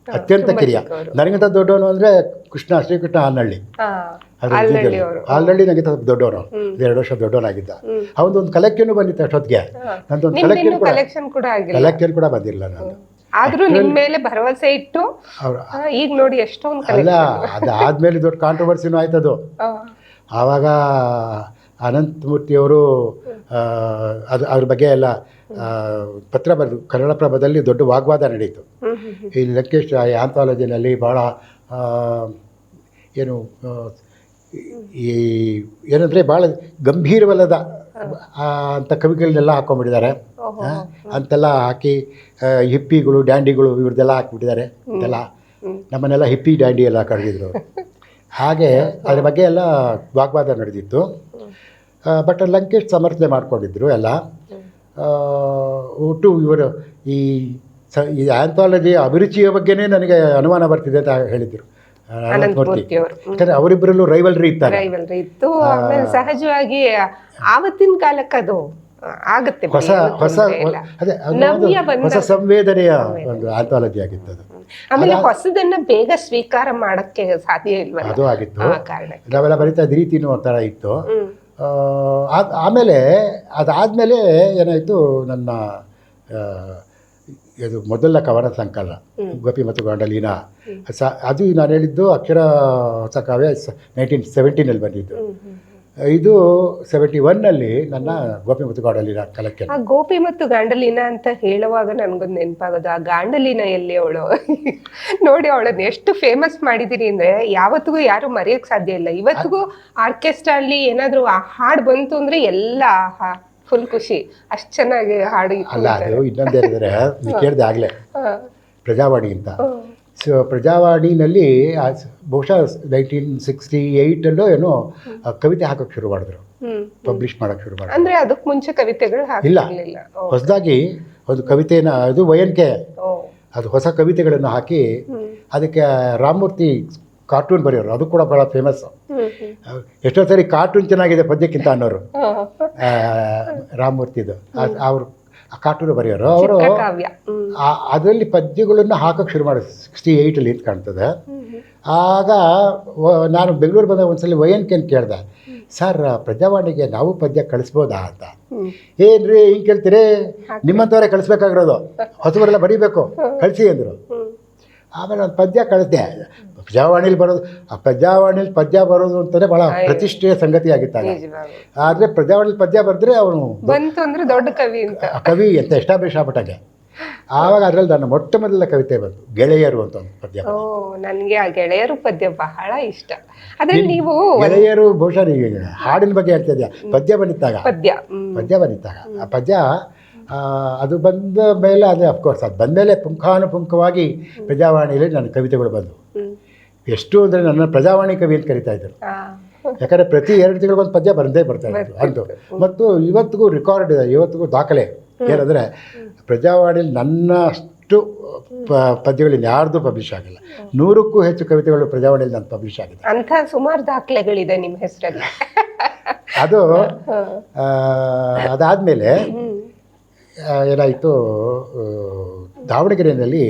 ಅತ್ಯಂತ ಕಿರಿಯ. ನನಗಿಂತ ದೊಡ್ಡವನು ಅಂದರೆ ಶ್ರೀಕೃಷ್ಣ ಹಾಲ್ನಳ್ಳಿ. ಹಾಲ್ನಳ್ಳಿ ನನಗಿಂತ ದೊಡ್ಡವನು, 2 ವರ್ಷ ದೊಡ್ಡವನಾಗಿದ್ದ. ಅವನದೊಂದು ಕಲೆಕ್ಷನ್ ಬಂದಿತ್ತು ಅಷ್ಟೊತ್ತಿಗೆ. ನಂದೊಂದು ಕಲೆಕ್ಷನ್ ಕೂಡ ಬಂದಿಲ್ಲ ನಾನು. ಆದ್ರೂ ನಿಮ್ಮ ಮೇಲೆ ಭರವಸೆ ಇಟ್ಟು ಈಗ ನೋಡಿ ಎಷ್ಟೊಂದು ಅಲ್ಲ, ಅದಾದ್ಮೇಲೆ ದೊಡ್ಡ ಕಾಂಟ್ರವರ್ಸಿನೂ ಆಯ್ತದು. ಆವಾಗ ಅನಂತಮೂರ್ತಿಯವರು ಅದ್ರ ಬಗ್ಗೆ ಎಲ್ಲ ಪತ್ರ ಬರೆದು ಕನ್ನಡಪ್ರಭದಲ್ಲಿ ದೊಡ್ಡ ವಾಗ್ವಾದ ನಡೀತು. ಈ ಲಂಕೇಶ್ ಆಂಥಾಲಜಿನಲ್ಲಿ ಭಾಳ ಏನಂದರೆ ಭಾಳ ಗಂಭೀರವಲ್ಲದ ಅಂಥ ಕವಿಗಳನ್ನೆಲ್ಲ ಹಾಕ್ಕೊಂಡ್ಬಿಟ್ಟಿದ್ದಾರೆ. ಅಂತೆಲ್ಲ ಹಾಕಿ ಹಿಪ್ಪಿಗಳು ಡ್ಯಾಂಡಿಗಳು ಇವ್ರದ್ದೆಲ್ಲ ಹಾಕ್ಬಿಟ್ಟಿದ್ದಾರೆ. ಅಂತೆಲ್ಲ ನಮ್ಮನ್ನೆಲ್ಲ ಹಿಪ್ಪಿ ಡ್ಯಾಂಡಿ ಎಲ್ಲ ಕರೆದಿದ್ರು. ಹಾಗೆ ಅದ್ರ ಬಗ್ಗೆ ಎಲ್ಲ ವಾಗ್ವಾದ ನಡೆದಿತ್ತು. ಬಟ್ ಲಂಕೇಶ್ ಸಮರ್ಥನೆ ಮಾಡ್ಕೊಂಡಿದ್ರು ಎಲ್ಲ. ಒಟ್ಟು ಇವರು ಈ ಆಂಥಾಲಜಿ ಅಭಿರುಚಿಯ ಬಗ್ಗೆನೇ ನನಗೆ ಅನುಮಾನ ಬರ್ತಿದೆ ಅಂತ ಹೇಳಿದರು ಅನಂತಮೂರ್ತಿ. ಯಾಕಂದರೆ ಅವರಿಬ್ಬರಲ್ಲೂ ರೈವಲ್ರಿ ಇತ್ತು. ಆಮೇಲೆ ಸಹಜವಾಗಿ ಆವತ್ತಿನ ಕಾಲಕ್ಕೆ ಅದು ಆಗುತ್ತೆ. ಹೊಸ ಸಂವೇದನೆಯ ಒಂದು ಆಂಥಾಲಜಿ ಆಗಿತ್ತು ಅದು. ಆಮೇಲೆ ಹೊಸದನ್ನ ಬೇಗ ಸ್ವೀಕಾರ ಮಾಡಕ್ಕೆ ಸಾಧ್ಯ ಇಲ್ಲ, ಅದು ಆಗಿತ್ತು. ನಾವೆಲ್ಲ ಬರೀತಾ ಇದ್ದ ರೀತಿನೂ ಒಂಥರ ಇತ್ತು. ಆಮೇಲೆ ಅದಾದಮೇಲೆ ಏನಾಯಿತು, ನನ್ನ ಇದು ಮೊದಲ ಕವನ ಸಂಕಲನ ಗೋಪಿ ಮತ್ತು ಗಾಂಡಲೀನ, ಅದು ನಾನು ಹೇಳಿದ್ದು ಅಕ್ಷರ ಹೊಸ ಕಾವ್ಯ 1917 ಬಂದಿದ್ದು. ಇದು 71 ನನ್ನ ಗೋಪಿ ಮತ್ತು ಗಾಂಡಲೀನ ಕಲೆಕ್ಷನ್. ಆ ಗೋಪಿ ಮತ್ತು ಗಾಂಡಲೀನ ಅಂತ ಹೇಳುವಾಗ ನನಗೊಂದು ನೆನಪಾಗೋದು, ಆ ಗಾಂಡಲೀನ ಎಲ್ಲಿ ಅವಳು ನೋಡಿ, ಅವಳನ್ನ ಎಷ್ಟು ಫೇಮಸ್ ಮಾಡಿದಿರಿ ಅಂದ್ರೆ ಯಾವತ್ತಿಗೂ ಯಾರು ಮರೆಯಕ್ ಸಾಧ್ಯ ಇಲ್ಲ. ಇವತ್ತಿಗೂ ಆರ್ಕೆಸ್ಟ್ರಾ ಅಲ್ಲಿ ಏನಾದ್ರು ಆ ಹಾಡು ಬಂತು ಅಂದ್ರೆ ಎಲ್ಲ ಫುಲ್ ಖುಷಿ, ಅಷ್ಟು ಚೆನ್ನಾಗಿ ಹಾಡು. ಅಲ್ಲ, ಅದು ಇನ್ನೊಂದು ಹೇಳಿದ್ರೆ ನೀವು ಕೇಳಿದೆ ಆಗಲೇ ಪ್ರಜಾವಾಣಿ ಅಂತ. ಸೊ ಪ್ರಜಾವಾಣಿನಲ್ಲಿ ಬಹುಶಃ 1968 ಏನೋ ಕವಿತೆ ಹಾಕೋಕ್ಕೆ ಶುರು ಮಾಡಿದ್ರು, ಪಬ್ಲಿಷ್ ಮಾಡೋಕ್ಕೆ ಶುರು ಮಾಡಿದ್ರು. ಅಂದರೆ ಅದಕ್ಕೆ ಮುಂಚೆ ಕವಿತೆಗಳು ಇಲ್ಲ, ಹೊಸದಾಗಿ ಒಂದು ಕವಿತೆನ, ಅದು YNK, ಅದು ಹೊಸ ಕವಿತೆಗಳನ್ನು ಹಾಕಿ ಅದಕ್ಕೆ ರಾಮಮೂರ್ತಿ ಕಾರ್ಟೂನ್ ಬರೆಯೋರು, ಅದು ಕೂಡ ಭಾಳ ಫೇಮಸ್. ಎಷ್ಟೋ ಸರಿ ಕಾರ್ಟೂನ್ ಚೆನ್ನಾಗಿದೆ ಪದ್ಯಕ್ಕಿಂತ ಅನ್ನೋರು ರಾಮಮೂರ್ತಿದು. ಅವರು ಕಾರ್ಟೂನು ಬರೆಯೋರು. ಅವರು ಅದರಲ್ಲಿ ಪದ್ಯಗಳನ್ನು ಹಾಕೋಕ್ಕೆ ಶುರು ಮಾಡಿದ್ರು 68 ಅಂತ ಕಾಣ್ತದೆ. ಆಗ ನಾನು ಬೆಂಗಳೂರು ಬಂದಾಗ ಒಂದ್ಸಲ YNK ಕೇಳಿದೆ, ಸರ್ ಪ್ರಜಾವಾಣಿಗೆ ನಾವು ಪದ್ಯ ಕಳಿಸ್ಬೋದಾ ಅಂತ. ಏನ್ರಿ ಹಿಂಗೆ ಕೇಳ್ತೀರಿ, ನಿಮ್ಮಂಥವರೇ ಕಳಿಸ್ಬೇಕಾಗಿರೋದು, ಹೊಸಬರೆಲ್ಲ ಬರೀಬೇಕು, ಕಳಿಸಿ ಅಂದರು. ಆಮೇಲೆ ಒಂದು ಪದ್ಯ ಕಳಿಸ್ದೆ. ಪ್ರಜಾವಾಣಿಲಿ ಬರೋದು, ಆ ಪ್ರಜಾವಾಣಿಲಿ ಪದ್ಯ ಬರೋದು ಅಂತಲೇ ಭಾಳ ಪ್ರತಿಷ್ಠೆಯ ಸಂಗತಿ ಆಗಿತ್ತಾಗ. ಆದರೆ ಪ್ರಜಾವಾಣಿಲಿ ಪದ್ಯ ಬರೆದ್ರೆ ಅವನು ಬಂತು ಅಂದರೆ ದೊಡ್ಡ ಕವಿ ಅಂತ ಎಸ್ಟಾಬ್ಲಿಷ್ ಆಗ್ಬಿಟ್ಟಾಗೆ. ಆವಾಗ ಅದರಲ್ಲಿ ನನ್ನ ಮೊಟ್ಟ ಮೊದಲ ಕವಿತೆ ಬಂತು, ಗೆಳೆಯರು ಅಂತ ಒಂದು ಪದ್ಯ. ನನಗೆ ಆ ಗೆಳೆಯರು ಪದ್ಯ ಬಹಳ ಇಷ್ಟ. ಅದ್ರಲ್ಲಿ ನೀವು ಗೆಳೆಯರು ಬಹುಶಃ ಹಾಡಿನ ಬಗ್ಗೆ ಹೇಳ್ತಾ ಇದೆಯಾ, ಪದ್ಯ ಬಂದಿತ್ತಾಗ ಆ ಪದ್ಯ ಅದು ಬಂದ ಮೇಲೆ, ಅದೇ ಅಫ್ಕೋರ್ಸ್ ಅದು ಬಂದಮೇಲೆ ಪುಂಖಾನುಪುಂಖವಾಗಿ ಪ್ರಜಾವಾಣಿಯಲ್ಲಿ ನನ್ನ ಕವಿತೆಗಳು ಬಂದವು. ಎಷ್ಟು ಅಂದರೆ ನನ್ನ ಪ್ರಜಾವಾಣಿ ಕವಿ ಅಂತ ಕರಿತಾ ಇದ್ದರು. ಯಾಕಂದರೆ ಪ್ರತಿ 2 ತಿಂಗಳಿಗೊಂದು ಪದ್ಯ ಬರ್ತಾ ಇತ್ತು ಅಂತು. ಮತ್ತು ಇವತ್ತಿಗೂ ರೆಕಾರ್ಡ್ ಇದೆ, ಇವತ್ತಿಗೂ ದಾಖಲೆ ಏನಂದರೆ ಪ್ರಜಾವಾಣಿಯಲ್ಲಿ ನನ್ನಷ್ಟು ಪದ್ಯಗಳಿಂದ ಯಾರ್ದು ಪಬ್ಲಿಷ್ ಆಗಿಲ್ಲ. 100ಕ್ಕೂ ಹೆಚ್ಚು ಕವಿತೆಗಳು ಪ್ರಜಾವಾಣಿಯಲ್ಲಿ ನಾನು ಪಬ್ಲಿಷ್ ಆಗಿದೆ. ಅಂಥ ಸುಮಾರು ದಾಖಲೆಗಳಿದೆ ನಿಮ್ಮ ಹೆಸರಲ್ಲಿ. ಅದು ಅದಾದಮೇಲೆ ಏನಾಯಿತು, ದಾವಣಗೆರೆಯಲ್ಲಿ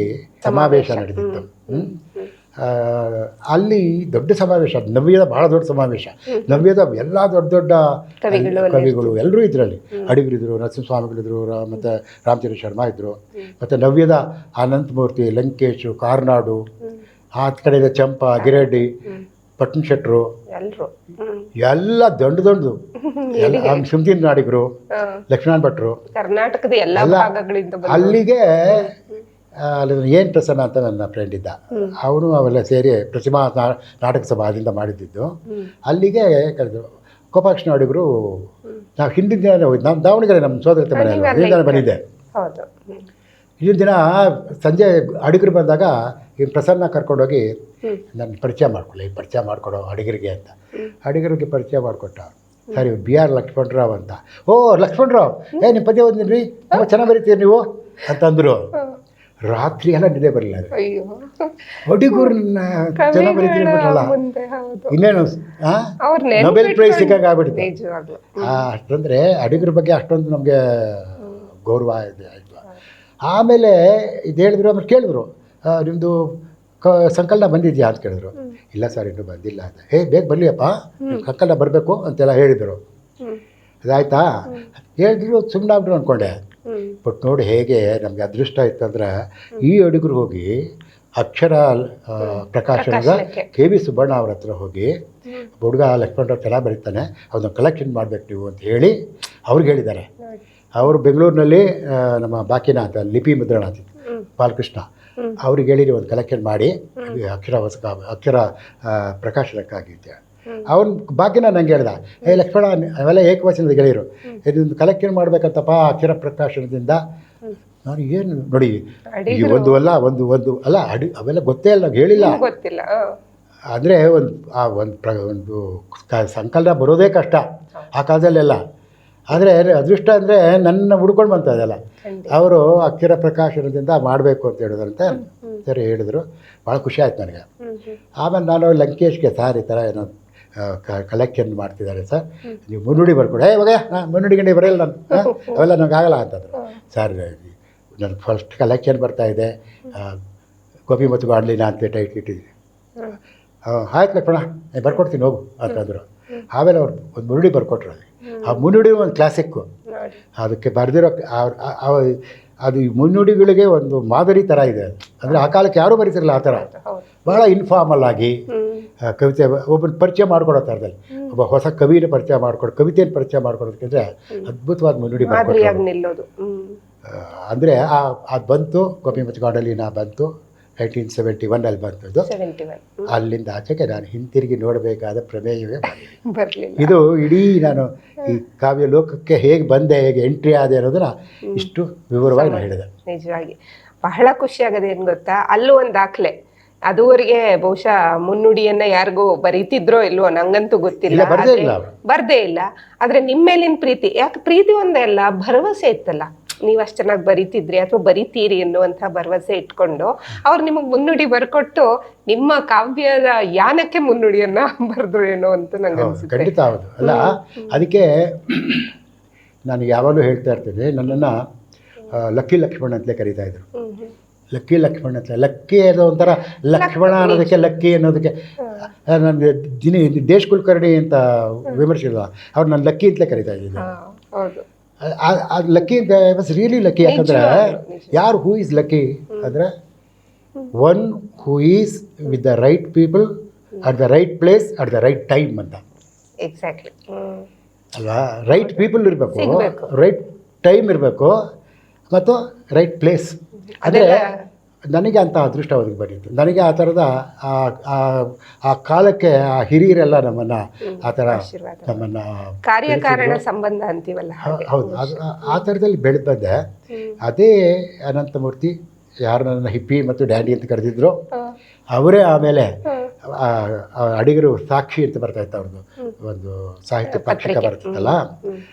ಸಮಾವೇಶ ನಡೆದಿತ್ತು. ಅಲ್ಲಿ ದೊಡ್ಡ ಸಮಾವೇಶ, ನವ್ಯದ ಬಹಳ ದೊಡ್ಡ ಸಮಾವೇಶ. ನವ್ಯದ ಎಲ್ಲ ದೊಡ್ಡ ದೊಡ್ಡ ಕವಿಗಳು ಎಲ್ಲರೂ ಇದರಲ್ಲಿ, ಅಡಿಗರಿದ್ರು, ನರಸಿಂಹಸ್ವಾಮಿಗಳಿದ್ರು, ಮತ್ತು ರಾಮಚಂದ್ರ ಶರ್ಮಾ ಇದ್ದರು, ಮತ್ತು ನವ್ಯದ ಅನಂತಮೂರ್ತಿ, ಲಂಕೇಶು, ಕಾರ್ನಾಡು, ಆ ಕಡೆಯಿಂದ ಚಂಪಾ, ಗಿರೆಡ್ಡಿ, ಪಟ್ಟಣ ಶೆಟ್ಟರು, ಎಲ್ಲ ದೊಡ್ಡದು ಸುಮ್ತಿನ ನಾಡಿಗರು, ಲಕ್ಷ್ಮಣ ಭಟ್ರು, ಕರ್ನಾಟಕದ ಎಲ್ಲ ಭಾಗಗಳಿಂದ ಅಲ್ಲಿಗೆ. ಅಲ್ಲಿ ಏನು ಪ್ರಸನ್ನ ಅಂತ ನನ್ನ ಫ್ರೆಂಡ್ ಇದ್ದ, ಅವನು ಅವೆಲ್ಲ ಸೇರಿ ಪ್ರತಿಮಾ ನಾಟಕ ಸಭಾದಿಂದ ಮಾಡಿದ್ದು. ಅಲ್ಲಿಗೆ ಕರೆದ್ರು. ಕೋಪಾಕ್ಷ ನಾಡಿಗರು, ನಾವು ಹಿಂದಿನ ದಿನ ಹೋಗಿದ್ದು, ನಮ್ಮ ದಾವಣಗೆರೆ ನಮ್ಮ ಸೋದರತೆ ಮನೆಯಲ್ಲಿ ಹಿಂದಿನ ಬಂದಿದ್ದೆ. ಇನ್ನೊಂದು ದಿನ ಸಂಜೆ ಅಡುಗರು ಬಂದಾಗ ಈ ಪ್ರಸನ್ನ ಕರ್ಕೊಂಡೋಗಿ ನನ್ನ ಪರಿಚಯ ಮಾಡ್ಕೊಳ್ಳಿ, ಪರಿಚಯ ಮಾಡಿಕೊಡೋ ಅಡುಗರಿಗೆ ಅಂತ. ಅಡುಗರಿಗೆ ಪರಿಚಯ ಮಾಡಿಕೊಟ್ಟ. ಸರಿ, ಬಿ ಆರ್ ಲಕ್ಷ್ಮಣರಾವ್ ಅಂತ. ಓ ಲಕ್ಷ್ಮಣರಾವ್, ನಿಮ್ಮ ಪದ್ಯ ಓದಿದ್ರಿ, ತುಂಬ ಚೆನ್ನಾಗಿ ಬರೀತೀರಿ ನೀವು ಅಂತಂದರು. ರಾತ್ರಿ ಎಲ್ಲ ನಿದ್ದೆ ಬರಲಿಲ್ಲ. ಅಡುಗರನ್ನ ಚೆನ್ನಾಗಿ ಬರೀತೀರಿ ಬಿಟ್ರಲ್ಲ, ಇನ್ನೇನು ನೊಬೆಲ್ ಪ್ರೈಸ್ ಸಿಕ್ಕಂಗೆ ಆಗ್ಬಿಡ್ತು. ಅಷ್ಟಂದರೆ ಅಡುಗರ ಬಗ್ಗೆ ಅಷ್ಟೊಂದು ನಮಗೆ ಗೌರವ ಇದೆ ಆಯಿತು. ಆಮೇಲೆ ಇದು ಹೇಳಿದ್ರು, ಆಮೇಲೆ ಕೇಳಿದ್ರು, ನಿಮ್ಮದು ಸಂಕಲನ ಬಂದಿದೆಯಾ ಅಂತ ಕೇಳಿದ್ರು. ಇಲ್ಲ ಸರ್, ಇನ್ನೂ ಬಂದಿಲ್ಲ ಅಂತ. ಬೇಗ ಬರಲಿಯಪ್ಪ, ಸಂಕಲನ ಬರಬೇಕು ಅಂತೆಲ್ಲ ಹೇಳಿದರು. ಅದಾಯ್ತಾ, ಹೇಳಿದ್ರು, ಸುಮ್ಮನಾಗ್ಬಿಟ್ರು ಅಂದ್ಕೊಂಡೆ. ಬಟ್ ನೋಡಿ ಹೇಗೆ ನಮಗೆ ಅದೃಷ್ಟ ಇತ್ತಂದ್ರೆ, ಈ ಅಡುಗರು ಹೋಗಿ ಅಕ್ಷರ ಪ್ರಕಾಶನದ ಕೆ ವಿ ಸುಬ್ಬಣ್ಣ ಅವ್ರ ಹತ್ರ ಹೋಗಿ, ಹುಡುಗ ಲಕ್ಷ್ಮಣರಾವ್ ಚೆನ್ನಾಗಿ ಬರೀತಾನೆ, ಅದನ್ನ ಕಲೆಕ್ಷನ್ ಮಾಡಬೇಕು ನೀವು ಅಂತ ಹೇಳಿ ಅವ್ರಿಗೆ ಹೇಳಿದ್ದಾರೆ. ಅವರು ಬೆಂಗಳೂರಿನಲ್ಲಿ ನಮ್ಮ ಬಾಕಿನಾಥ ಲಿಪಿ ಮುದ್ರಣ ಬಾಲಕೃಷ್ಣ ಅವ್ರಿಗೆ ಹೇಳಿ ಒಂದು ಕಲೆಕ್ಷನ್ ಮಾಡಿ ಅಕ್ಷರ ಪ್ರಕಾಶನಕ್ಕಾಗಿದ್ದೆ. ಅವನು ಬಾಕಿನ ನಂಗೆ ಹೇಳ್ದ, ಲಕ್ಷ್ಮಣ ಅವೆಲ್ಲ ಏಕವಚನದ ಗೆಳೆಯರು, ಇದೊಂದು ಕಲೆಕ್ಷನ್ ಮಾಡಬೇಕಂತಪ್ಪ ಅಕ್ಷರ ಪ್ರಕಾಶನದಿಂದ. ನಾನು ಏನು ನೋಡಿ, ಒಂದು ಅಲ್ಲ ಅವೆಲ್ಲ ಗೊತ್ತೇ ಇಲ್ಲ, ಹೇಳಿಲ್ಲ, ಗೊತ್ತಿಲ್ಲ. ಅಂದರೆ ಒಂದು ಸಂಕಲನ ಬರೋದೇ ಕಷ್ಟ ಆ ಕಾಲದಲ್ಲೆಲ್ಲ. ಆದರೆ ಅದೃಷ್ಟ ಅಂದರೆ ನನ್ನ ಹುಡ್ಕೊಂಡು ಬಂತ ಅದೆಲ್ಲ. ಅವರು ಅಕ್ಷರ ಪ್ರಕಾಶನದಿಂದ ಮಾಡಬೇಕು ಅಂತ ಹೇಳಿದ್ರಂತೆ. ಸರಿ ಹೇಳಿದ್ರು, ಭಾಳ ಖುಷಿ ಆಯ್ತು ನನಗೆ. ಆಮೇಲೆ ನಾನು ಲಂಕೇಶ್ಗೆ, ಸರ್ ಈ ಥರ ಏನೋ ಕಲೆಕ್ಷನ್ ಮಾಡ್ತಿದ್ದಾರೆ ಸರ್, ನೀವು ಮುನ್ನುಡಿ ಬರ್ಕೊಡಿ. ಇವಾಗ ನಾನು ಮುನ್ನುಡಿ ಗಂಡಿ ಬರೆಯಲ್ಲ, ನಾನು ಅವೆಲ್ಲ ನನಗೆ ಆಗಲ್ಲ ಅಂತಂದರು. ಸರ್ ನನಗೆ ಫಸ್ಟ್ ಕಲೆಕ್ಷನ್ ಬರ್ತಾಯಿದೆ, ಗೋಪಿ ಮತ್ತು ಗಾಡ್ಲಿನ ಅಂತ ಟೈಟ್ ಇಟ್ಟಿದ್ದೀನಿ. ಆಯ್ತು ಲಕ್ಷ್ಮಣ, ಬರ್ಕೊಡ್ತೀನಿ ಹೋಗು ಅಂತಂದರು. ಆಮೇಲೆ ಅವ್ರು ಒಂದು ಮುನ್ನುಡಿ ಬರ್ಕೊಟ್ರು. ಆ ಮುನ್ನುಡಿ ಒಂದು ಕ್ಲಾಸಿಕ್ಕು. ಅದಕ್ಕೆ ಬರೆದಿರೋ ಅದು ಮುನ್ನುಡಿಗಳಿಗೆ ಒಂದು ಮಾದರಿ ಥರ ಇದೆ. ಅಂದರೆ ಆ ಕಾಲಕ್ಕೆ ಯಾರೂ ಬರೀತಿರಲ್ಲ ಆ ಥರ. ಭಾಳ ಇನ್ಫಾರ್ಮಲ್ ಆಗಿ ಕವಿತೆ ಒಬ್ಬನ ಪರಿಚಯ ಮಾಡ್ಕೊಡೋ ಥರದಲ್ಲಿ, ಒಬ್ಬ ಹೊಸ ಕವಿನ ಪರಿಚಯ ಮಾಡ್ಕೊಡು, ಕವಿತೆಯನ್ನು ಪರಿಚಯ ಮಾಡ್ಕೊಡೋದಕ್ಕಿಂತ ಅದ್ಭುತವಾದ ಮುನ್ನುಡಿ ಬರ್ಕೊಟ್ಟು. ಅಂದರೆ ಅದು ಬಂತು, ಗೋಪಿ ಮತ್ತು ಗಾಡಲಿನ ಬಂತು 1971 ಬಂತದ್ದು. ಅಲ್ಲಿಂದ ಆಚೆಗೆ ನಾನು ಹಿಂತಿರುಗಿ ನೋಡಬೇಕಾದ ಪ್ರಮೇಯವೇ ಬರಲಿಲ್ಲ. ಇದು ಇಡೀ ನಾನು ಈ ಕಾವ್ಯ ಲೋಕಕ್ಕೆ ಹೇಗೆ ಬಂದೆ, ಹೇಗೆ ಎಂಟ್ರಿ ಆದೆ ಅನ್ನೋದನ್ನ ಇಷ್ಟು ವಿವರವಾಗಿ ನಾನು ಹೇಳಿದೆ. ನಿಜವಾಗಿ ಬಹಳ ಖುಷಿ ಆಗದೆ. ಏನು ಗೊತ್ತಾ, ಅಲ್ಲೂ ಒಂದು ದಾಖಲೆ. ಅದುವರೆಗೆ ಬಹುಶಃ ಮುನ್ನುಡಿಯನ್ನ ಯಾರಿಗೂ ಬರೀತಿದ್ರೋ ಇಲ್ವೋ ನಂಗಂತೂ ಗೊತ್ತಿಲ್ಲ, ಬರ್ದೇ ಇಲ್ಲ. ಆದ್ರೆ ನಿಮ್ಮ ಮೇಲಿನ ಪ್ರೀತಿ, ಯಾಕೆ ಪ್ರೀತಿ ಒಂದೇ ಅಲ್ಲ, ಭರವಸೆ ಇತ್ತಲ್ಲ, ನೀವು ಅಷ್ಟು ಚೆನ್ನಾಗಿ ಬರೀತಿದ್ರಿ ಅಥವಾ ಬರೀತೀರಿ ಎನ್ನುವಂಥ ಭರವಸೆ ಇಟ್ಕೊಂಡು ಅವ್ರು ನಿಮಗೆ ಮುನ್ನುಡಿ ಬರ್ಕೊಟ್ಟು ನಿಮ್ಮ ಕಾವ್ಯದ ಯಾನಕ್ಕೆ ಮುನ್ನುಡಿಯನ್ನ ಬರೆದ್ರು ಏನೋ ಅಂತ ನಂಗೆ ಅನ್ಸುತ್ತೆ. ಖಂಡಿತ ಹೌದು. ಅಲ್ಲ, ಅದಕ್ಕೆ ನಾನು ಯಾವಾಗಲೂ ಹೇಳ್ತಾ ಇರ್ತೀನಿ, ನನ್ನನ್ನು ಲಕ್ಕಿ ಲಕ್ಷ್ಮಣ ಅಂತಲೇ ಕರೀತಾ ಇದ್ರು. ಲಕ್ಕಿ ಲಕ್ಷ್ಮಣ ಅಂತ, ಲಕ್ಕಿ ಅನ್ನೋ ಒಂಥರ ಲಕ್ಷ್ಮಣ ಅನ್ನೋದಕ್ಕೆ, ಲಕ್ಕಿ ಅನ್ನೋದಕ್ಕೆ ನನಗೆ ದೇಶ್ ಕುಲಕರ್ಣಿ ಅಂತ ವಿಮರ್ಶಿಲ್ಲ, ಅವ್ರು ನಾನು ಲಕ್ಕಿ ಅಂತಲೇ ಕರೀತಾ ಇದ್ದೀನಿ. ಅದು ಲಕ್ಕಿ ಅಂತ ವಾಸ್ ರಿಯಲಿ ಲಕ್ಕಿ. ಯಾಕಂದರೆ ಯಾರು ಹೂ ಈಸ್ ಲಕ್ಕಿ ಅಂದರೆ one who is with the right people at the right place at the right time ಅಂತ. ಎಕ್ಸಾಕ್ಟ್ಲಿ ಅಲ್ವಾ? ರೈಟ್ ಪೀಪಲ್ ಇರಬೇಕು, ರೈಟ್ ಟೈಮ್ ಇರಬೇಕು ಮತ್ತು ರೈಟ್ ಪ್ಲೇಸ್. ಅಂದರೆ ನನಗೆ ಅಂಥ ಅದೃಷ್ಟ ಒದಗಿ ಬಂದಿತ್ತು. ನನಗೆ ಆ ಥರದ ಆ ಕಾಲಕ್ಕೆ ಆ ಹಿರಿಯರೆಲ್ಲ ನಮ್ಮನ್ನು ಆ ಥರ ನಮ್ಮನ್ನು ಕಾರ್ಯಕಾರಣ ಸಂಬಂಧ ಅಂತೀವಲ್ಲ, ಹೌದು, ಅದು ಆ ಥರದಲ್ಲಿ ಬೆಳೆದು ಬಂದೆ. ಅದೇ ಅನಂತಮೂರ್ತಿ, ಯಾರು ನನ್ನ ಹಿಪ್ಪಿ ಮತ್ತು ಡ್ಯಾಡಿ ಅಂತ ಕರೆದಿದ್ರು, ಅವರೇ ಆಮೇಲೆ ಅಡಿಗರು ಸಾಕ್ಷಿ ಅಂತ ಬರ್ತಾಯಿತ್ತು, ಅವ್ರದ್ದು ಒಂದು ಸಾಹಿತ್ಯ ಪತ್ರಿಕೆ ಬರ್ತಿತ್ತಲ್ಲ,